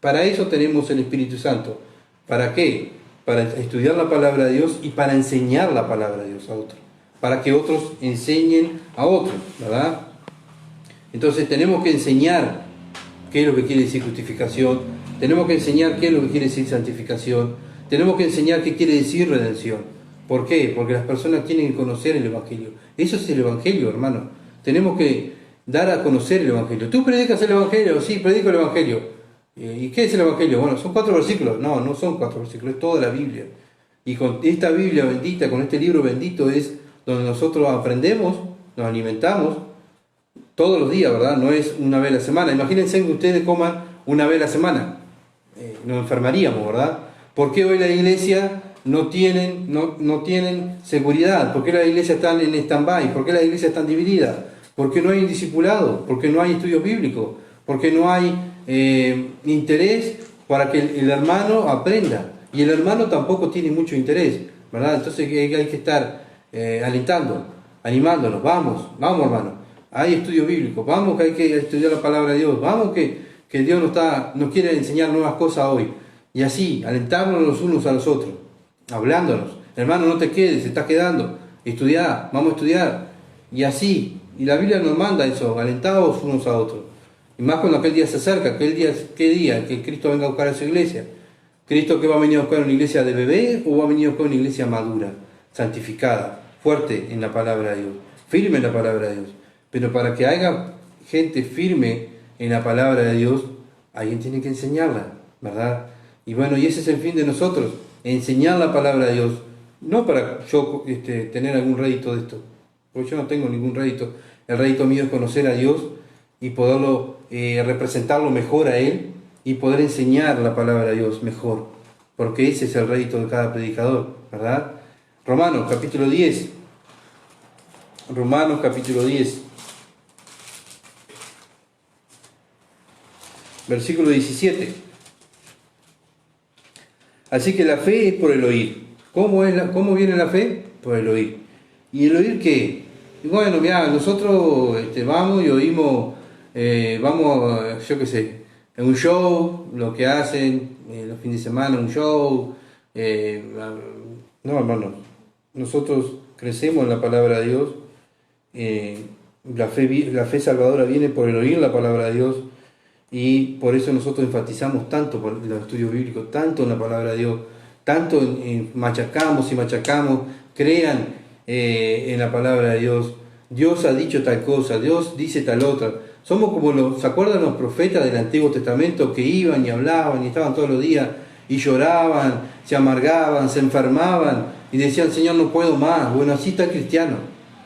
Para eso tenemos el Espíritu Santo. ¿Para qué? Para estudiar la palabra de Dios y para enseñar la palabra de Dios a otros. Para que otros enseñen a otros, ¿verdad? Entonces tenemos que enseñar qué es lo que quiere decir justificación. Tenemos que enseñar qué es lo que quiere decir santificación. Tenemos que enseñar qué quiere decir redención. ¿Por qué? Porque las personas tienen que conocer el Evangelio. Eso es el Evangelio, hermano. Tenemos que dar a conocer el Evangelio. ¿Tú predicas el Evangelio? Sí, predico el Evangelio. ¿Y qué es el Evangelio? Bueno, son 4 versículos. No, no son 4 versículos, es toda la Biblia. Y con esta Biblia bendita, con este libro bendito, es donde nosotros aprendemos, nos alimentamos todos los días, ¿verdad? No es una vez a la semana. Imagínense que ustedes coman una vez a la semana. Nos enfermaríamos, ¿verdad? ¿Por qué hoy la iglesia no tienen seguridad? ¿Por qué las iglesias están en stand-by? ¿Por qué las iglesias están divididas? ¿Por qué no hay discipulado? ¿Por qué no hay estudio bíblico? ¿Por qué no hay interés para que el hermano aprenda? Y el hermano tampoco tiene mucho interés, ¿verdad? Entonces hay que estar alentando, animándonos. Vamos hermano, hay estudio bíblico, vamos que hay que estudiar la palabra de Dios, vamos que Dios nos quiere enseñar nuevas cosas hoy. Y así, alentarnos los unos a los otros, hablándonos. Hermano, no te quedes, se estás quedando. Estudiá, vamos a estudiar. Y así, y la Biblia nos manda eso, alentados unos a otros. Y más cuando aquel día se acerca, ¿qué día? Que Cristo venga a buscar a su iglesia. ¿Cristo que va a venir a buscar una iglesia de bebé o va a venir a buscar una iglesia madura, santificada, fuerte en la palabra de Dios, firme en la palabra de Dios? Pero para que haya gente firme en la palabra de Dios, alguien tiene que enseñarla, ¿verdad? Y bueno, y ese es el fin de nosotros, enseñar la palabra de Dios, no para yo tener algún rédito de esto, porque yo no tengo ningún rédito. El rédito mío es conocer a Dios y poderlo representarlo mejor a Él y poder enseñar la palabra de Dios mejor, porque ese es el rédito de cada predicador, ¿verdad? Romanos capítulo 10, versículo 17. Así que la fe es por el oír. ¿Cómo viene la fe? Por el oír. ¿Y el oír qué? Bueno, mira, nosotros vamos y oímos, yo qué sé, en un show, lo que hacen los fines de semana, un show. No, hermano, nosotros crecemos en la palabra de Dios La fe salvadora viene por el oír la palabra de Dios, y por eso nosotros enfatizamos tanto por los estudios bíblicos, tanto en la palabra de Dios, tanto machacamos y machacamos, crean en la palabra de Dios. Dios ha dicho tal cosa, Dios dice tal otra. Somos como ¿se acuerdan los profetas del Antiguo Testamento que iban y hablaban y estaban todos los días y lloraban, se amargaban, se enfermaban y decían, Señor, no puedo más? Bueno, así está el cristiano,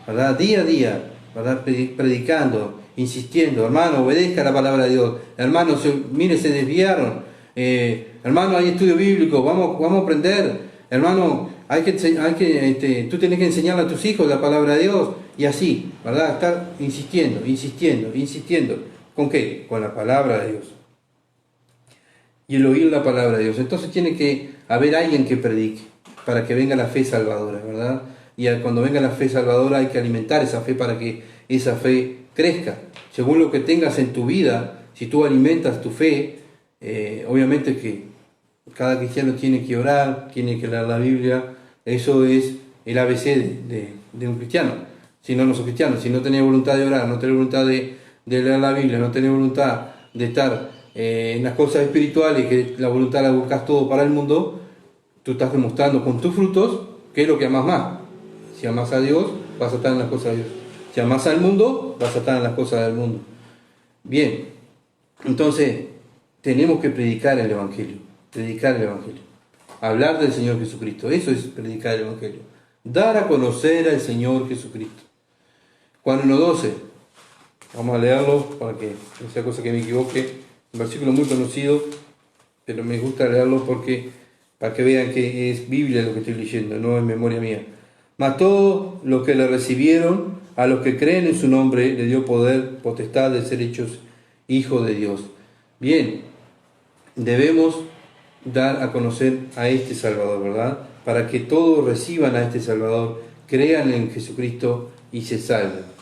¿verdad? Día a día, ¿verdad? Predicando, insistiendo, hermano, obedezca la palabra de Dios, hermano, mire, se desviaron, hermano, hay estudio bíblico, vamos a aprender, hermano, tú tienes que enseñarle a tus hijos la palabra de Dios, y así, ¿verdad? Estar insistiendo. ¿Con qué? Con la palabra de Dios. Y el oír la palabra de Dios. Entonces tiene que haber alguien que predique para que venga la fe salvadora, ¿verdad? Y cuando venga la fe salvadora hay que alimentar esa fe para que esa fe crezca. Según lo que tengas en tu vida, si tú alimentas tu fe, obviamente que cada cristiano tiene que orar, tiene que leer la Biblia. Eso es el ABC de un cristiano. Si no sos cristiano, si no tenés voluntad de orar, no tenés voluntad de leer la Biblia, no tenés voluntad de estar en las cosas espirituales, que la voluntad la buscas todo para el mundo, tú estás demostrando con tus frutos qué es lo que amas más. Si amas a Dios, vas a estar en las cosas de Dios. Si amas al mundo, vas a estar en las cosas del mundo. Bien, entonces tenemos que predicar el Evangelio. Hablar del Señor Jesucristo, eso es predicar el Evangelio. Dar a conocer al Señor Jesucristo. Juan 1:12, vamos a leerlo para que no sea cosa que me equivoque. Un versículo muy conocido, pero me gusta leerlo para que vean que es Biblia lo que estoy leyendo, no es memoria mía. Mas todos los que le recibieron, a los que creen en su nombre, le dio poder, potestad de ser hechos hijos de Dios. Bien, debemos dar a conocer a este Salvador, ¿verdad? Para que todos reciban a este Salvador, crean en Jesucristo y se salven.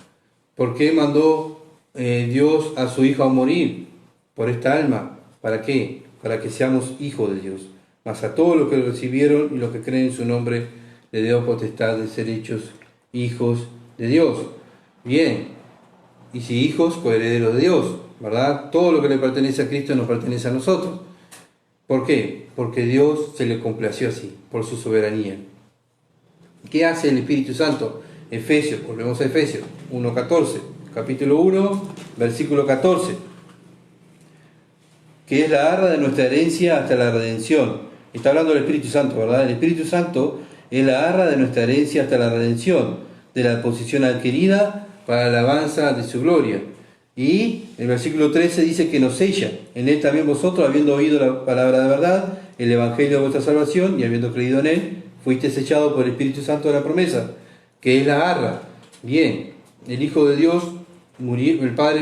¿Por qué mandó Dios a su Hijo a morir por esta alma? ¿Para qué? Para que seamos hijos de Dios. Mas a todos los que lo recibieron y los que creen en su nombre, le dio potestad de ser hechos hijos de Dios. Bien, y si hijos, pues herederos de Dios, ¿verdad? Todo lo que le pertenece a Cristo nos pertenece a nosotros. ¿Por qué? Porque Dios se le complació así, por su soberanía. ¿Qué hace el Espíritu Santo? Efesios, volvemos a Efesios 1:14, capítulo 1, versículo 14, que es la arra de nuestra herencia hasta la redención. Está hablando del Espíritu Santo, ¿verdad? El Espíritu Santo es la arra de nuestra herencia hasta la redención, de la posición adquirida para la alabanza de su gloria. Y el versículo 13 dice que nos sella. En él también vosotros, habiendo oído la palabra de verdad, el evangelio de vuestra salvación, y habiendo creído en él, fuisteis sellados por el Espíritu Santo de la promesa, que es la arra. Bien, el Hijo de Dios murió, el Padre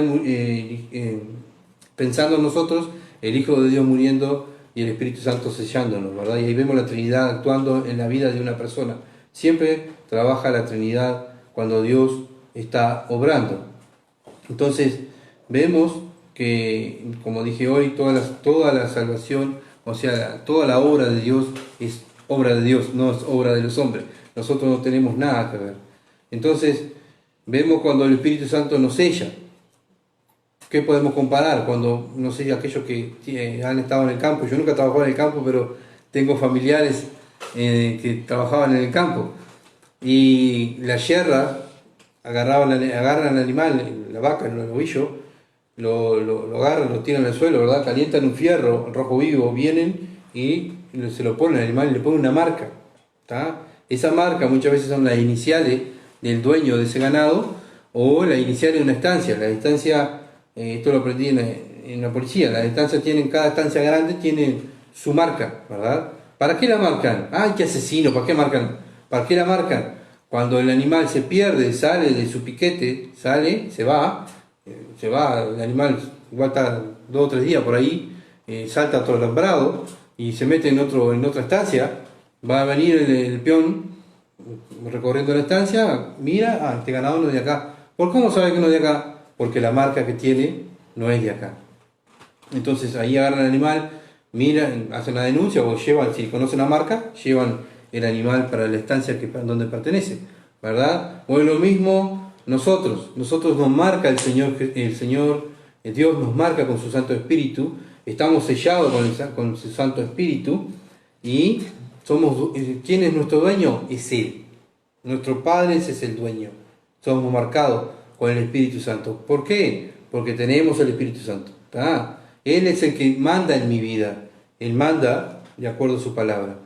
pensando en nosotros, el Hijo de Dios muriendo y el Espíritu Santo sellándonos, ¿verdad? Y ahí vemos la Trinidad actuando en la vida de una persona. Siempre trabaja la Trinidad cuando Dios está obrando. Entonces, vemos que, como dije hoy, toda la salvación, o sea, toda la obra de Dios es obra de Dios, no es obra de los hombres. Nosotros no tenemos nada que ver. Entonces, vemos cuando el Espíritu Santo nos sella. ¿Qué podemos comparar? Cuando, no sé, aquellos que han estado en el campo, yo nunca he trabajado en el campo, pero tengo familiares que trabajaban en el campo. Y la yerra, agarran al animal, la vaca, el novillo, lo agarran, lo tiran al suelo, ¿verdad? Calientan un fierro rojo vivo, vienen y se lo ponen al animal y le ponen una marca, ¿tá? Esa marca muchas veces son las iniciales del dueño de ese ganado o las iniciales de una estancia. La estancia, esto lo aprendí en la policía, las estancias cada estancia grande tiene su marca, ¿verdad? ¿Para qué la marcan? ¡Ay, qué asesino! ¿Para qué marcan? ¿Para qué la marcan? Cuando el animal se pierde, sale de su piquete, se va, el animal igual está 2 o 3 días por ahí, salta todo alambrado y se mete en otra estancia, va a venir el peón recorriendo la estancia, mira, este ganado no es de acá. ¿Por cómo sabe que no es de acá? Porque la marca que tiene no es de acá. Entonces ahí agarran el animal, miran, hacen la denuncia o llevan, si conocen la marca, llevan el animal para la estancia donde pertenece, ¿verdad? O es lo mismo, nosotros nos marca Dios nos marca con su Santo Espíritu, estamos sellados con su Santo Espíritu y somos, ¿quién es nuestro dueño? Es Él. Nuestro Padre es el dueño. Somos marcados con el Espíritu Santo. ¿Por qué? Porque tenemos el Espíritu Santo. Él es el que manda en mi vida. Él manda de acuerdo a su palabra.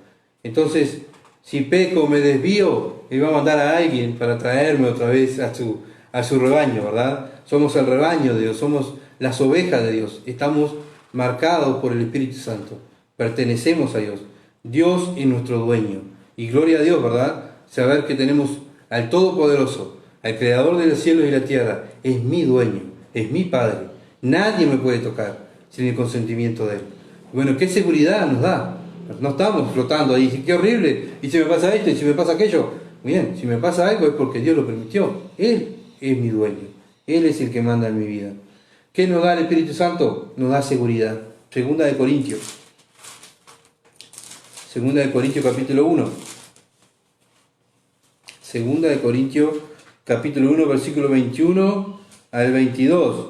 Entonces, si peco, me desvío, Él va a mandar a alguien para traerme otra vez a su rebaño, ¿verdad? Somos el rebaño de Dios, somos las ovejas de Dios. Estamos marcados por el Espíritu Santo. Pertenecemos a Dios. Dios es nuestro dueño. Y gloria a Dios, ¿verdad? Saber que tenemos al Todopoderoso, al Creador de los cielos y la tierra. Es mi dueño, es mi Padre. Nadie me puede tocar sin el consentimiento de Él. Bueno, ¿qué seguridad nos da? No estamos flotando ahí, qué horrible, y si me pasa esto, y si me pasa aquello. Bien, si me pasa algo es porque Dios lo permitió. Él es mi dueño, Él es el que manda en mi vida. ¿Qué nos da el Espíritu Santo? Nos da seguridad. Segunda de Corintios capítulo 1. Segunda de Corintios capítulo 1, versículo 21 al 22.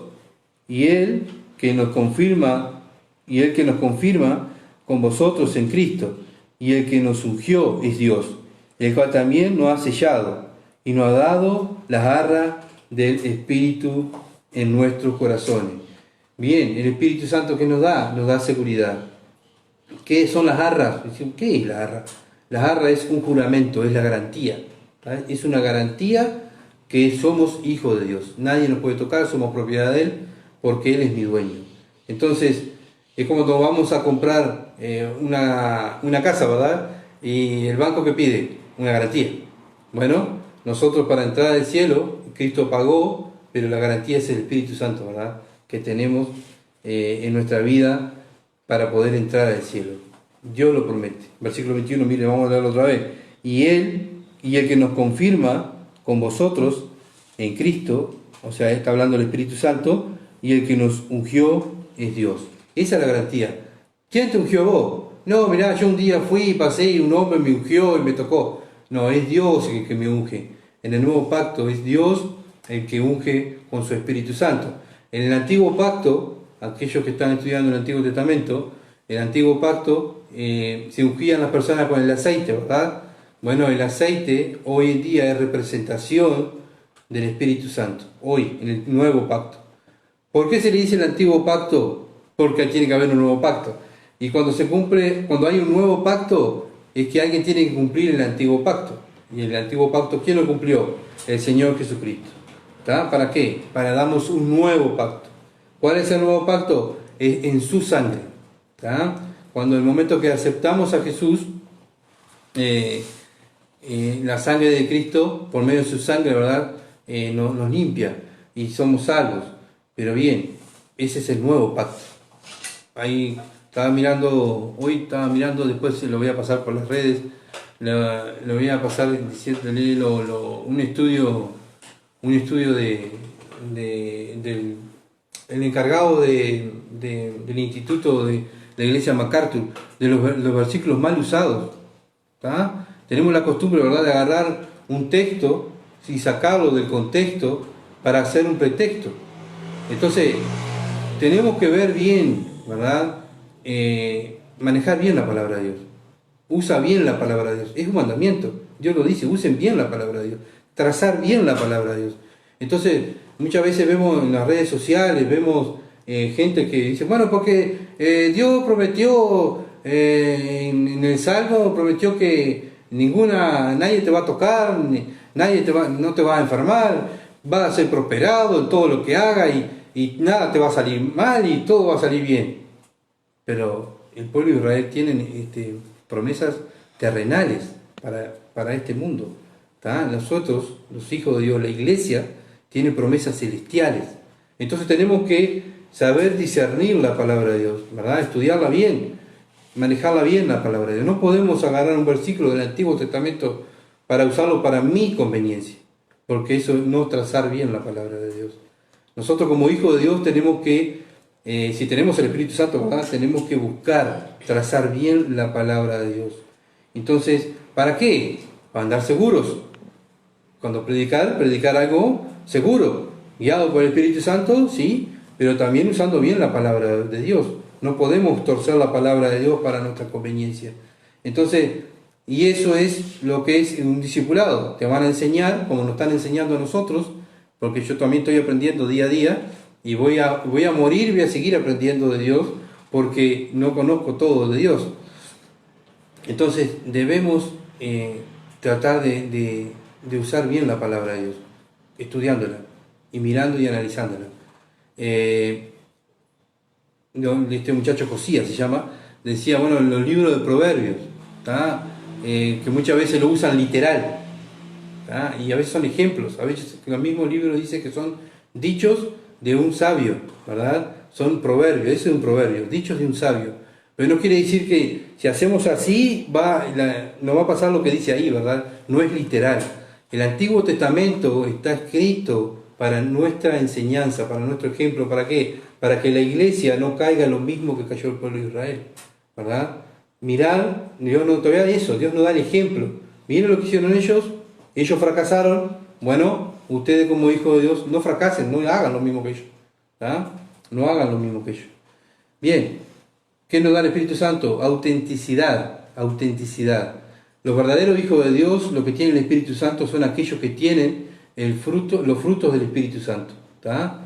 Y Él que nos confirma con vosotros en Cristo, y el que nos ungió es Dios, el cual también nos ha sellado y nos ha dado las arras del Espíritu en nuestros corazones. Bien, el Espíritu Santo que nos da seguridad. ¿Qué son las arras? ¿Qué es la arra? La arra es un juramento, es la garantía. ¿Vale? Es una garantía que somos hijos de Dios. Nadie nos puede tocar, somos propiedad de Él, porque Él es mi dueño. Entonces, es como cuando vamos a comprar una casa, ¿verdad? Y el banco que pide una garantía. Bueno, nosotros para entrar al cielo, Cristo pagó, pero la garantía es el Espíritu Santo, ¿verdad? Que tenemos en nuestra vida para poder entrar al cielo. Dios lo promete. Versículo 21, mire, vamos a leerlo otra vez. Y Él, y el que nos confirma con vosotros en Cristo, o sea, está hablando del Espíritu Santo, y el que nos ungió es Dios. Esa es la garantía. ¿Quién te ungió vos? No, mirá, yo un día fui, pasé y un hombre me ungió y me tocó. No, es Dios el que me unge. En el nuevo pacto es Dios el que unge con su Espíritu Santo. En el antiguo pacto, aquellos que están estudiando el Antiguo Testamento, el antiguo pacto se ungían las personas con el aceite, ¿verdad? Bueno, el aceite hoy en día es representación del Espíritu Santo, hoy, en el nuevo pacto. ¿Por qué se le dice el antiguo pacto? Porque tiene que haber un nuevo pacto. Y cuando hay un nuevo pacto, es que alguien tiene que cumplir el antiguo pacto. Y el antiguo pacto, ¿quién lo cumplió? El Señor Jesucristo. ¿Está? ¿Para qué? Para darnos un nuevo pacto. ¿Cuál es el nuevo pacto? Es en su sangre. ¿Está? Cuando en el momento que aceptamos a Jesús, la sangre de Cristo, por medio de su sangre, ¿verdad? Nos limpia y somos salvos. Pero bien, ese es el nuevo pacto. Ahí hoy estaba mirando, después lo voy a pasar por las redes, lo voy a pasar diciéndole un estudio del encargado del instituto de la iglesia MacArthur, de los versículos mal usados. ¿Tá? Tenemos la costumbre, ¿verdad?, de agarrar un texto y sacarlo del contexto para hacer un pretexto. Entonces, tenemos que ver bien, ¿verdad? Manejar bien la palabra de Dios. Usa bien la palabra de Dios. Es un mandamiento. Dios lo dice, usen bien la palabra de Dios. Trazar bien la palabra de Dios. Entonces, muchas veces vemos en las redes sociales, vemos gente que dice, bueno, porque Dios prometió, en el Salmo prometió que nadie te va a tocar, no te va a enfermar, va a ser prosperado en todo lo que haga y nada te va a salir mal y todo va a salir bien. Pero el pueblo de Israel tiene promesas terrenales para este mundo. ¿Tá? Nosotros, los hijos de Dios, la iglesia, tiene promesas celestiales. Entonces tenemos que saber discernir la palabra de Dios, ¿verdad? Estudiarla bien, manejarla bien la palabra de Dios. No podemos agarrar un versículo del Antiguo Testamento para usarlo para mi conveniencia, porque eso es no trazar bien la palabra de Dios. Nosotros como hijos de Dios tenemos que, si tenemos el Espíritu Santo, ¿verdad?, tenemos que buscar trazar bien la palabra de Dios. Entonces, ¿para qué? Para andar seguros. Cuando predicar algo seguro, guiado por el Espíritu Santo, sí, pero también usando bien la palabra de Dios. No podemos torcer la palabra de Dios para nuestra conveniencia. Entonces, y eso es lo que es un discipulado. Te van a enseñar, como nos están enseñando a nosotros, porque yo también estoy aprendiendo día a día, y voy a morir, voy a seguir aprendiendo de Dios, porque no conozco todo de Dios. Entonces, debemos tratar de usar bien la palabra de Dios, estudiándola, y mirando y analizándola. Este muchacho Josías se llama, decía, bueno, en los libros de Proverbios, que muchas veces lo usan literal, y a veces son ejemplos, a veces los mismos libros dicen que son dichos de un sabio, ¿verdad? Son proverbios, ese es un proverbio, dichos de un sabio. Pero no quiere decir que si hacemos así, no va a pasar lo que dice ahí, ¿verdad? No es literal. El Antiguo Testamento está escrito para nuestra enseñanza, para nuestro ejemplo. ¿Para qué? Para que la iglesia no caiga en lo mismo que cayó el pueblo de Israel, ¿verdad? Mirar, Dios no todavía eso, Dios nos da el ejemplo. Miren lo que hicieron ellos fracasaron. Bueno, ustedes como hijos de Dios no fracasen, no hagan lo mismo que ellos, ¿verdad? No hagan lo mismo que ellos. Bien, ¿qué nos da el Espíritu Santo? Autenticidad. Los verdaderos hijos de Dios, lo que tiene el Espíritu Santo, son aquellos que tienen los frutos del Espíritu Santo, ¿tá?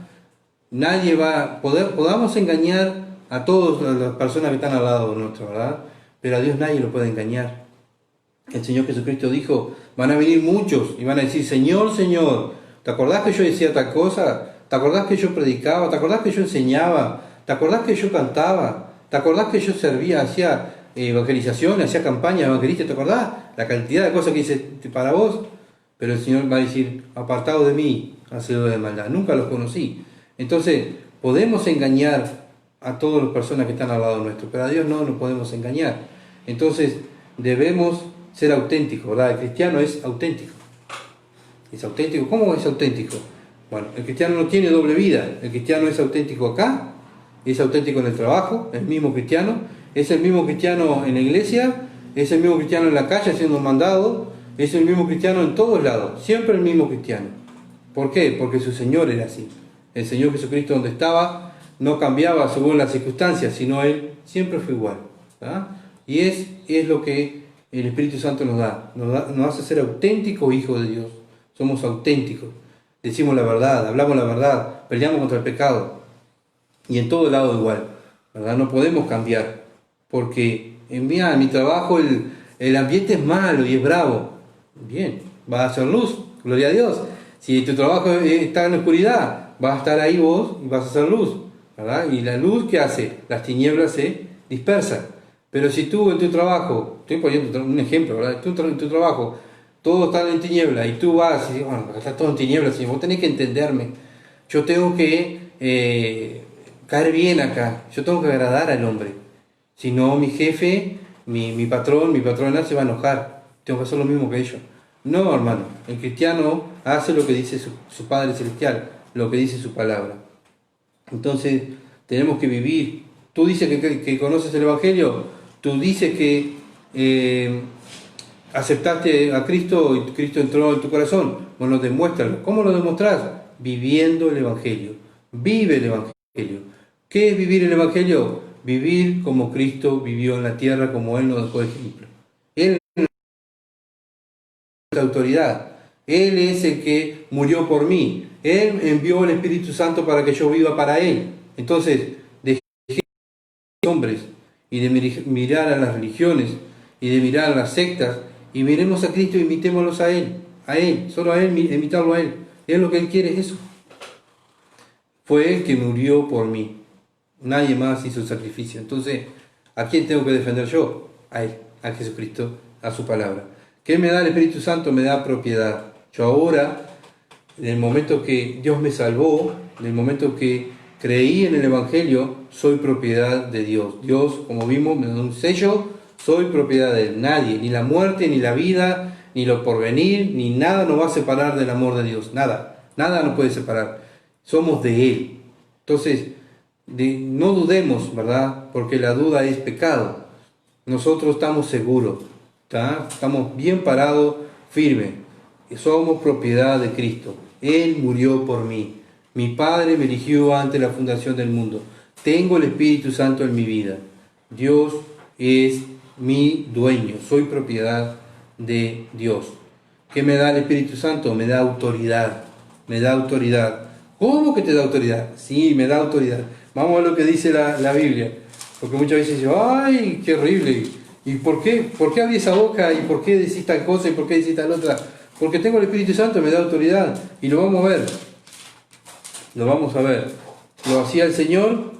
Nadie podamos engañar a todas las personas que están al lado nuestro, ¿verdad? Pero a Dios nadie lo puede engañar. El Señor Jesucristo dijo, van a venir muchos y van a decir, Señor, Señor, ¿te acordás que yo decía tal cosa? ¿Te acordás que yo predicaba? ¿Te acordás que yo enseñaba? ¿Te acordás que yo cantaba? ¿Te acordás que yo servía, hacía evangelización, hacía campaña evangelista? ¿Te acordás? La cantidad de cosas que hice para vos. Pero el Señor va a decir, apartado de mí, hacedor de maldad. Nunca los conocí. Entonces, podemos engañar a todas las personas que están al lado nuestro, pero a Dios no nos podemos engañar. Entonces, debemos ser auténticos, ¿verdad? El cristiano es auténtico. ¿Es auténtico? ¿Cómo es auténtico? Bueno, el cristiano no tiene doble vida. El cristiano es auténtico acá, es auténtico en el trabajo, el mismo cristiano, es el mismo cristiano en la iglesia, es el mismo cristiano en la calle haciendo un mandado, es el mismo cristiano en todos lados, siempre el mismo cristiano. ¿Por qué? Porque su Señor era así. El Señor Jesucristo donde estaba no cambiaba según las circunstancias, sino Él siempre fue igual, ¿verdad? Y es lo que el Espíritu Santo nos da, nos hace ser auténticos hijos de Dios. Somos auténticos, decimos la verdad, hablamos la verdad, peleamos contra el pecado. Y en todo lado igual, ¿verdad? No podemos cambiar, porque en mi trabajo el ambiente es malo y es bravo. Bien, vas a hacer luz, gloria a Dios. Si tu trabajo está en la oscuridad, vas a estar ahí vos y vas a hacer luz, ¿verdad? Y la luz, ¿qué hace? Las tinieblas se dispersan. Pero si tú en tu trabajo, estoy poniendo un ejemplo, ¿verdad? Tú en tu trabajo, todo está en tiniebla y tú vas y dices, bueno, está todo en tinieblas, y vos tenés que entenderme. Yo tengo que caer bien acá, yo tengo que agradar al hombre. Si no, mi jefe, mi patrón, mi patrona se va a enojar. Tengo que hacer lo mismo que ellos. No, hermano, el cristiano hace lo que dice su Padre Celestial, lo que dice su palabra. Entonces, tenemos que vivir. Tú dices que conoces el Evangelio, tú dices que aceptaste a Cristo y Cristo entró en tu corazón. Bueno, demuéstralo. ¿Cómo lo demostrás? Viviendo el Evangelio. Vive el Evangelio. ¿Qué es vivir el Evangelio? Vivir como Cristo vivió en la tierra, como Él nos dejó ejemplo. Él es la autoridad. Él es el que murió por mí. Él envió el Espíritu Santo para que yo viva para Él. Entonces, dejemos de ser hombres y de mirar a las religiones y de mirar a las sectas y miremos a Cristo y imitémoslos a Él, solo a Él, imitarlo a Él. Es lo que Él quiere, es eso. Fue Él que murió por mí. Nadie más hizo sacrificio. Entonces, ¿a quién tengo que defender yo? A Él, a Jesucristo, a su palabra. ¿Qué me da el Espíritu Santo? Me da propiedad. Yo ahora, en el momento que Dios me salvó, en el momento que creí en el Evangelio, soy propiedad de Dios. Dios, como vimos, me da un sello, soy propiedad de Él. Nadie, ni la muerte, ni la vida, ni lo porvenir, ni nada nos va a separar del amor de Dios. Nada nos puede separar. Somos de Él. Entonces, no dudemos, ¿verdad? Porque la duda es pecado. Nosotros estamos seguros, ¿tá? Estamos bien parados, firmes. Somos propiedad de Cristo. Él murió por mí. Mi Padre me eligió antes de la fundación del mundo. Tengo el Espíritu Santo en mi vida. Dios es mi dueño. Soy propiedad de Dios. ¿Qué me da el Espíritu Santo? Me da autoridad. Me da autoridad. ¿Cómo que te da autoridad? Sí, me da autoridad. Vamos a ver lo que dice la Biblia. Porque muchas veces digo, ¡ay, qué horrible! ¿Y por qué? ¿Por qué abrí esa boca? ¿Y por qué decís tal cosa? ¿Y por qué decís tal otra? Porque tengo el Espíritu Santo, me da autoridad. Y lo vamos a ver. Lo vamos a ver. Lo hacía el Señor.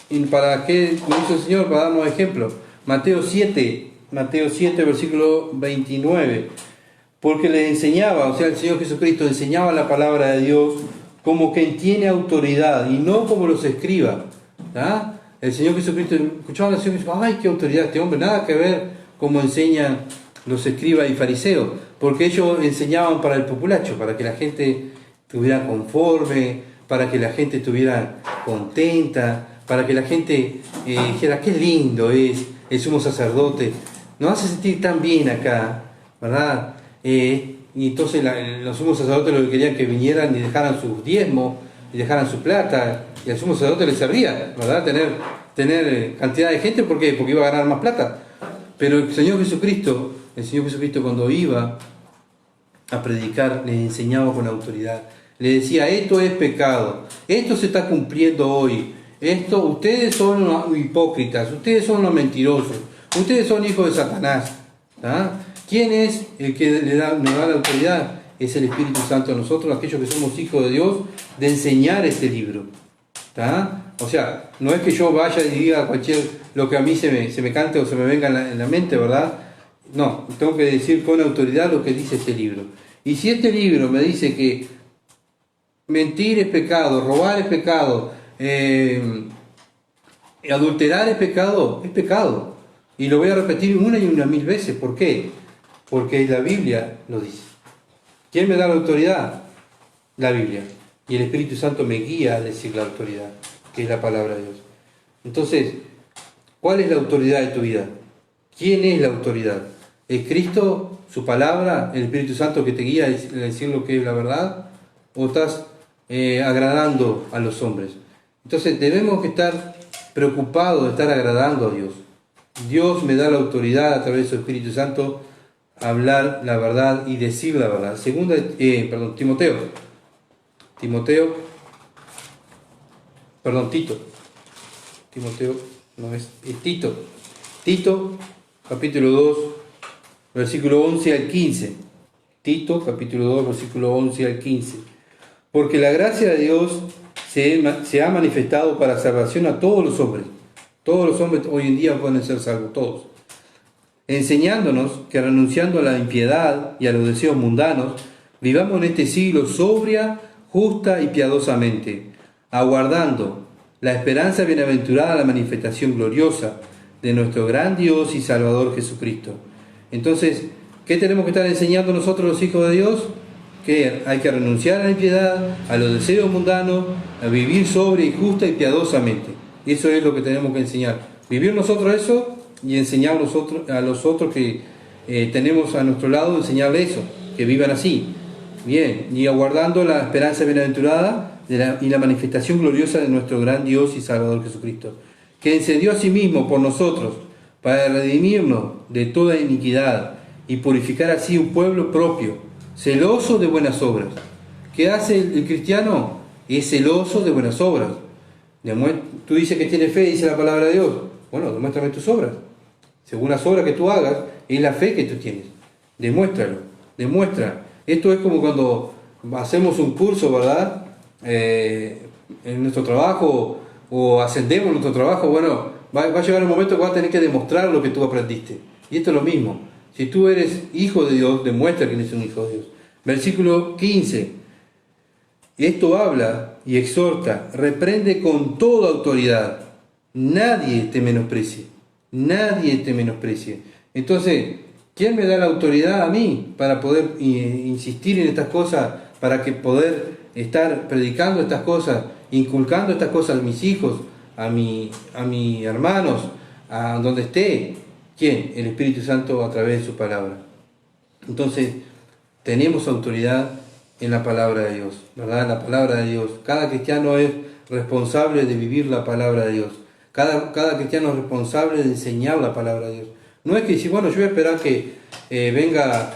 ¿Y para qué lo hizo el Señor? Para darnos ejemplo. Mateo 7, versículo 29. Porque le enseñaba, o sea, el Señor Jesucristo enseñaba la palabra de Dios como quien tiene autoridad y no como los escribas. ¿Ah? El Señor Jesucristo, escuchaba la Señor Jesucristo, ¡ay, qué autoridad este hombre! Nada que ver como enseñan los escribas y fariseos, porque ellos enseñaban para el populacho, para que la gente estuviera conforme, para que la gente estuviera contenta, para que la gente dijera, qué lindo es el sumo sacerdote, nos hace sentir tan bien acá, ¿verdad? Y entonces los sumos sacerdotes lo que querían que vinieran y dejaran sus diezmos, y dejaran su plata, y al sumo sacerdote le servía, ¿verdad? Tener cantidad de gente, ¿por qué? Porque iba a ganar más plata. Pero el Señor Jesucristo cuando iba a predicar, les enseñaba con autoridad. Le decía, esto es pecado, esto se está cumpliendo hoy, ustedes son unos hipócritas, ustedes son unos mentirosos, ustedes son hijos de Satanás. ¿Ah? ¿Quién es el que nos da la autoridad? Es el Espíritu Santo a nosotros, aquellos que somos hijos de Dios, de enseñar este libro. ¿Ah? O sea, no es que yo vaya y diga lo que a mí se me cante o se me venga en la mente, ¿verdad? No, tengo que decir con autoridad lo que dice este libro. Y si este libro me dice que mentir es pecado, robar es pecado, adulterar es pecado. Y lo voy a repetir una y una mil veces. ¿Por qué? Porque la Biblia lo dice. ¿Quién me da la autoridad? La Biblia. Y el Espíritu Santo me guía a decir la autoridad, que es la palabra de Dios. Entonces, ¿cuál es la autoridad de tu vida? ¿Quién es la autoridad? ¿Es Cristo, su palabra, el Espíritu Santo que te guía a decir lo que es la verdad? ¿O estás agradando a los hombres? Entonces debemos estar preocupados de estar agradando a Dios. Dios me da la autoridad a través de su Espíritu Santo a hablar la verdad y decir la verdad. Tito, capítulo 2, versículo 11 al 15. Tito, capítulo 2, versículo 11 al 15. Porque la gracia de Dios se ha manifestado para salvación a todos los hombres. Todos los hombres hoy en día pueden ser salvos, todos. Enseñándonos que renunciando a la impiedad y a los deseos mundanos, vivamos en este siglo sobria, justa y piadosamente, aguardando la esperanza bienaventurada, la manifestación gloriosa de nuestro gran Dios y Salvador Jesucristo. Entonces, ¿qué tenemos que estar enseñando nosotros los hijos de Dios? Que hay que renunciar a la impiedad, a los deseos mundanos, a vivir sobria y justa y piadosamente. Y eso es lo que tenemos que enseñar. Vivir nosotros eso y enseñar a los otros que tenemos a nuestro lado, enseñarles eso, que vivan así. Bien, y aguardando la esperanza bienaventurada y la manifestación gloriosa de nuestro gran Dios y Salvador Jesucristo, que encendió a sí mismo por nosotros para redimirnos de toda iniquidad y purificar así un pueblo propio, celoso de buenas obras. ¿Qué hace el cristiano? Es celoso de buenas obras. Tú dices que tienes fe, dice la palabra de Dios. Bueno, demuéstrame tus obras. Según las obras que tú hagas, es la fe que tú tienes. Demuéstralo, demuestra. Esto es como cuando hacemos un curso, ¿verdad? En nuestro trabajo o ascendemos en nuestro trabajo. Bueno, va a llegar un momento que vas a tener que demostrar lo que tú aprendiste. Y esto es lo mismo. Si tú eres hijo de Dios, demuestra que eres un hijo de Dios. Versículo 15. Esto habla y exhorta, reprende con toda autoridad. Nadie te menosprecie. Nadie te menosprecie. Entonces, ¿quién me da la autoridad a mí para poder insistir en estas cosas, para que poder estar predicando estas cosas, inculcando estas cosas a mis hijos, a mis hermanos, a donde esté? ¿Quién? El Espíritu Santo a través de su palabra. Entonces, tenemos autoridad en la palabra de Dios, ¿verdad? La palabra de Dios. Cada cristiano es responsable de vivir la palabra de Dios. Cada cristiano es responsable de enseñar la palabra de Dios. No es que decir, bueno, yo voy a esperar que venga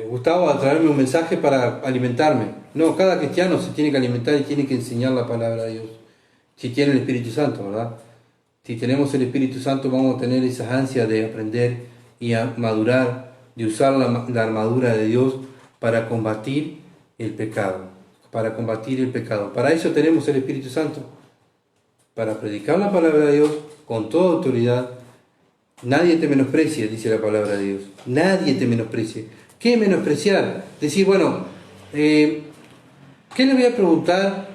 Gustavo a traerme un mensaje para alimentarme. No, cada cristiano se tiene que alimentar y tiene que enseñar la palabra de Dios. Si tiene el Espíritu Santo, ¿verdad? Si tenemos el Espíritu Santo vamos a tener esas ansias de aprender y a madurar, de usar la armadura de Dios para combatir el pecado. Para combatir el pecado. Para eso tenemos el Espíritu Santo. Para predicar la palabra de Dios con toda autoridad. Nadie te menosprecie, dice la palabra de Dios. Nadie te menosprecie. ¿Qué menospreciar? Decir, bueno, ¿qué le voy a preguntar?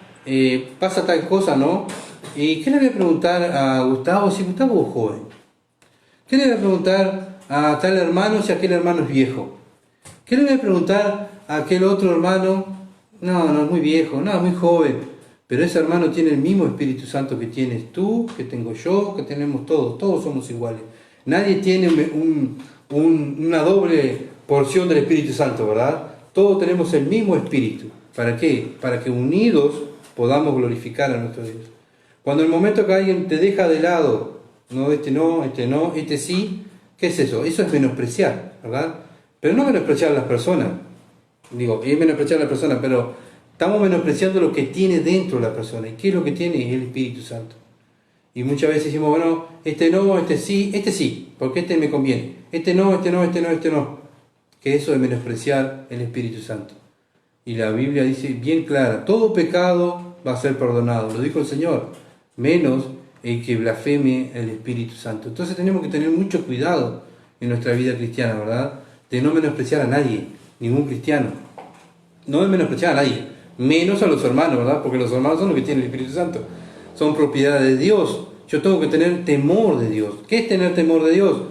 Pasa tal cosa, ¿no? ¿Y qué le voy a preguntar a Gustavo si Gustavo es joven? ¿Qué le voy a preguntar a tal hermano si aquel hermano es viejo? ¿Qué le voy a preguntar a aquel otro hermano? No es muy viejo, no, es muy joven. Pero ese hermano tiene el mismo Espíritu Santo que tienes tú, que tengo yo, que tenemos todos somos iguales. Nadie tiene una doble porción del Espíritu Santo, ¿verdad? Todos tenemos el mismo Espíritu. ¿Para qué? Para que unidos podamos glorificar a nuestro Dios. Cuando en el momento que alguien te deja de lado, no, este sí, ¿qué es eso? Eso es menospreciar, ¿verdad? Pero no menospreciar a las personas. Digo, es menospreciar a la persona, pero estamos menospreciando lo que tiene dentro la persona. ¿Y qué es lo que tiene? Es el Espíritu Santo. Y muchas veces decimos, bueno, este sí, porque este me conviene. Este no. Que eso es menospreciar el Espíritu Santo. Y la Biblia dice bien clara, todo pecado va a ser perdonado, lo dijo el Señor, menos el que blasfeme el Espíritu Santo. Entonces tenemos que tener mucho cuidado en nuestra vida cristiana, ¿verdad? De no menospreciar a nadie, ningún cristiano. No de menospreciar a nadie, menos a los hermanos, ¿verdad? Porque los hermanos son los que tienen el Espíritu Santo. Son propiedad de Dios. Yo tengo que tener temor de Dios. ¿Qué es tener temor de Dios?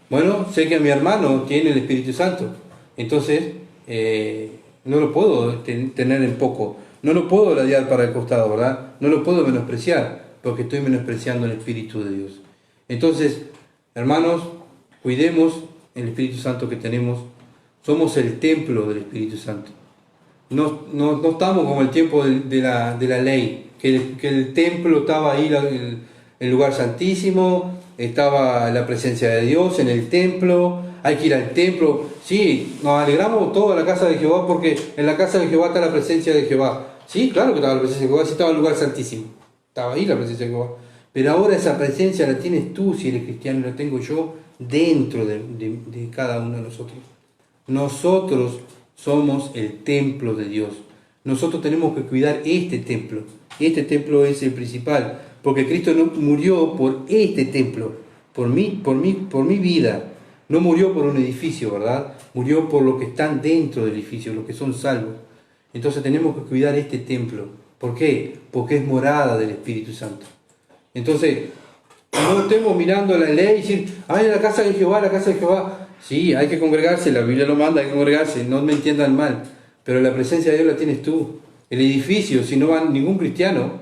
Bueno, sé que mi hermano tiene el Espíritu Santo. Entonces, no lo puedo tener en poco. No lo puedo ladear para el costado, ¿verdad? No lo puedo menospreciar, porque estoy menospreciando el Espíritu de Dios. Entonces, hermanos, cuidemos el Espíritu Santo que tenemos. Somos el templo del Espíritu Santo. No estamos como el tiempo de la ley, que el templo estaba ahí, el lugar santísimo, estaba la presencia de Dios en el templo, hay que ir al templo. Sí, nos alegramos toda la casa de Jehová porque en la casa de Jehová está la presencia de Jehová. Sí, claro que estaba la presencia de Jehová, sí estaba el lugar santísimo, estaba ahí la presencia de Jehová. Pero ahora esa presencia la tienes tú si eres cristiano, la tengo yo dentro de cada uno de nosotros. Nosotros somos el templo de Dios. Nosotros tenemos que cuidar este templo. Este templo es el principal, porque Cristo no murió por este templo, por mi vida. No murió por un edificio, ¿verdad? Murió por los que están dentro del edificio, los que son salvos. Entonces tenemos que cuidar este templo. ¿Por qué? Porque es morada del Espíritu Santo. Entonces, no estemos mirando la ley y decir, ay, la casa de Jehová, la casa de Jehová. Sí, hay que congregarse, la Biblia lo manda, hay que congregarse, no me entiendan mal. Pero la presencia de Dios la tienes tú. El edificio, si no va ningún cristiano,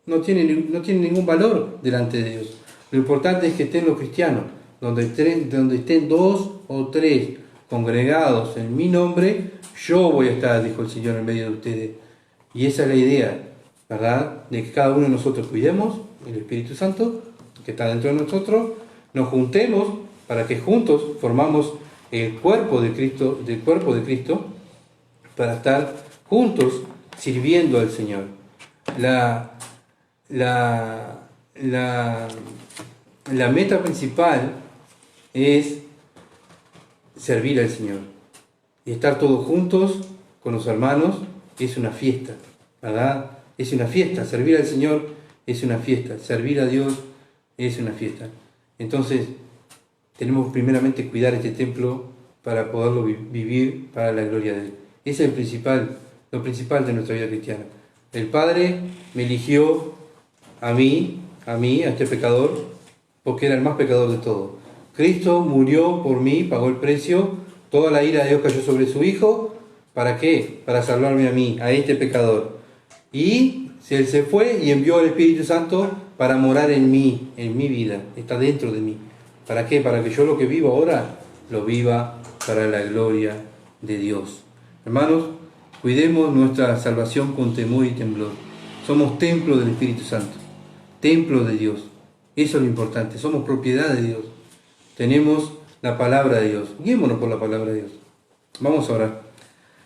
no tiene ningún valor delante de Dios. Lo importante es que estén los cristianos, donde estén 2 o 3 congregados en mi nombre, yo voy a estar, dijo el Señor, en medio de ustedes. Y esa es la idea, ¿verdad? De que cada uno de nosotros cuidemos el Espíritu Santo que está dentro de nosotros, nos juntemos para que juntos formamos el cuerpo de Cristo, para estar juntos sirviendo al Señor. La meta principal es servir al Señor. Y estar todos juntos con los hermanos es una fiesta, ¿verdad? Es una fiesta. Servir al Señor es una fiesta. Servir a Dios es una fiesta. Entonces, tenemos primeramente cuidar este templo para poderlo vivir para la gloria de Él. Ese es lo principal de nuestra vida cristiana. El Padre me eligió a mí, a este pecador, porque era el más pecador de todos. Cristo murió por mí, pagó el precio, toda la ira de Dios cayó sobre su Hijo. ¿Para qué? Para salvarme a mí, a este pecador. Y Él se fue y envió al Espíritu Santo para morar en mí, en mi vida, está dentro de mí. ¿Para qué? Para que yo lo que vivo ahora, lo viva para la gloria de Dios. Hermanos, Cuidemos nuestra salvación con temor y temblor. Somos templo del Espíritu Santo, templo de Dios. Eso es lo importante, somos propiedad de Dios. Tenemos la palabra de Dios. Guiémonos por la palabra de Dios. Vamos a orar.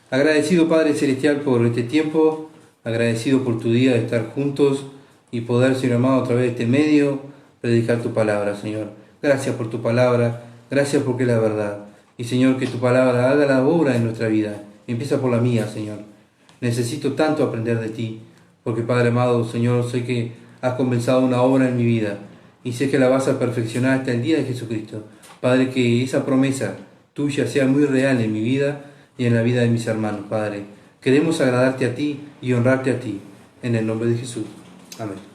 Agradecido Padre Celestial por este tiempo, agradecido por tu día de estar juntos y poder, Señor amado, a través de este medio, predicar tu palabra, Señor. Gracias por tu palabra, gracias porque es la verdad. Y Señor, que tu palabra haga la obra en nuestra vida. Empieza por la mía, Señor. Necesito tanto aprender de ti, porque Padre amado, Señor, sé que has comenzado una obra en mi vida y sé que la vas a perfeccionar hasta el día de Jesucristo. Padre, que esa promesa tuya sea muy real en mi vida y en la vida de mis hermanos, Padre. Queremos agradarte a ti y honrarte a ti, en el nombre de Jesús. Amén.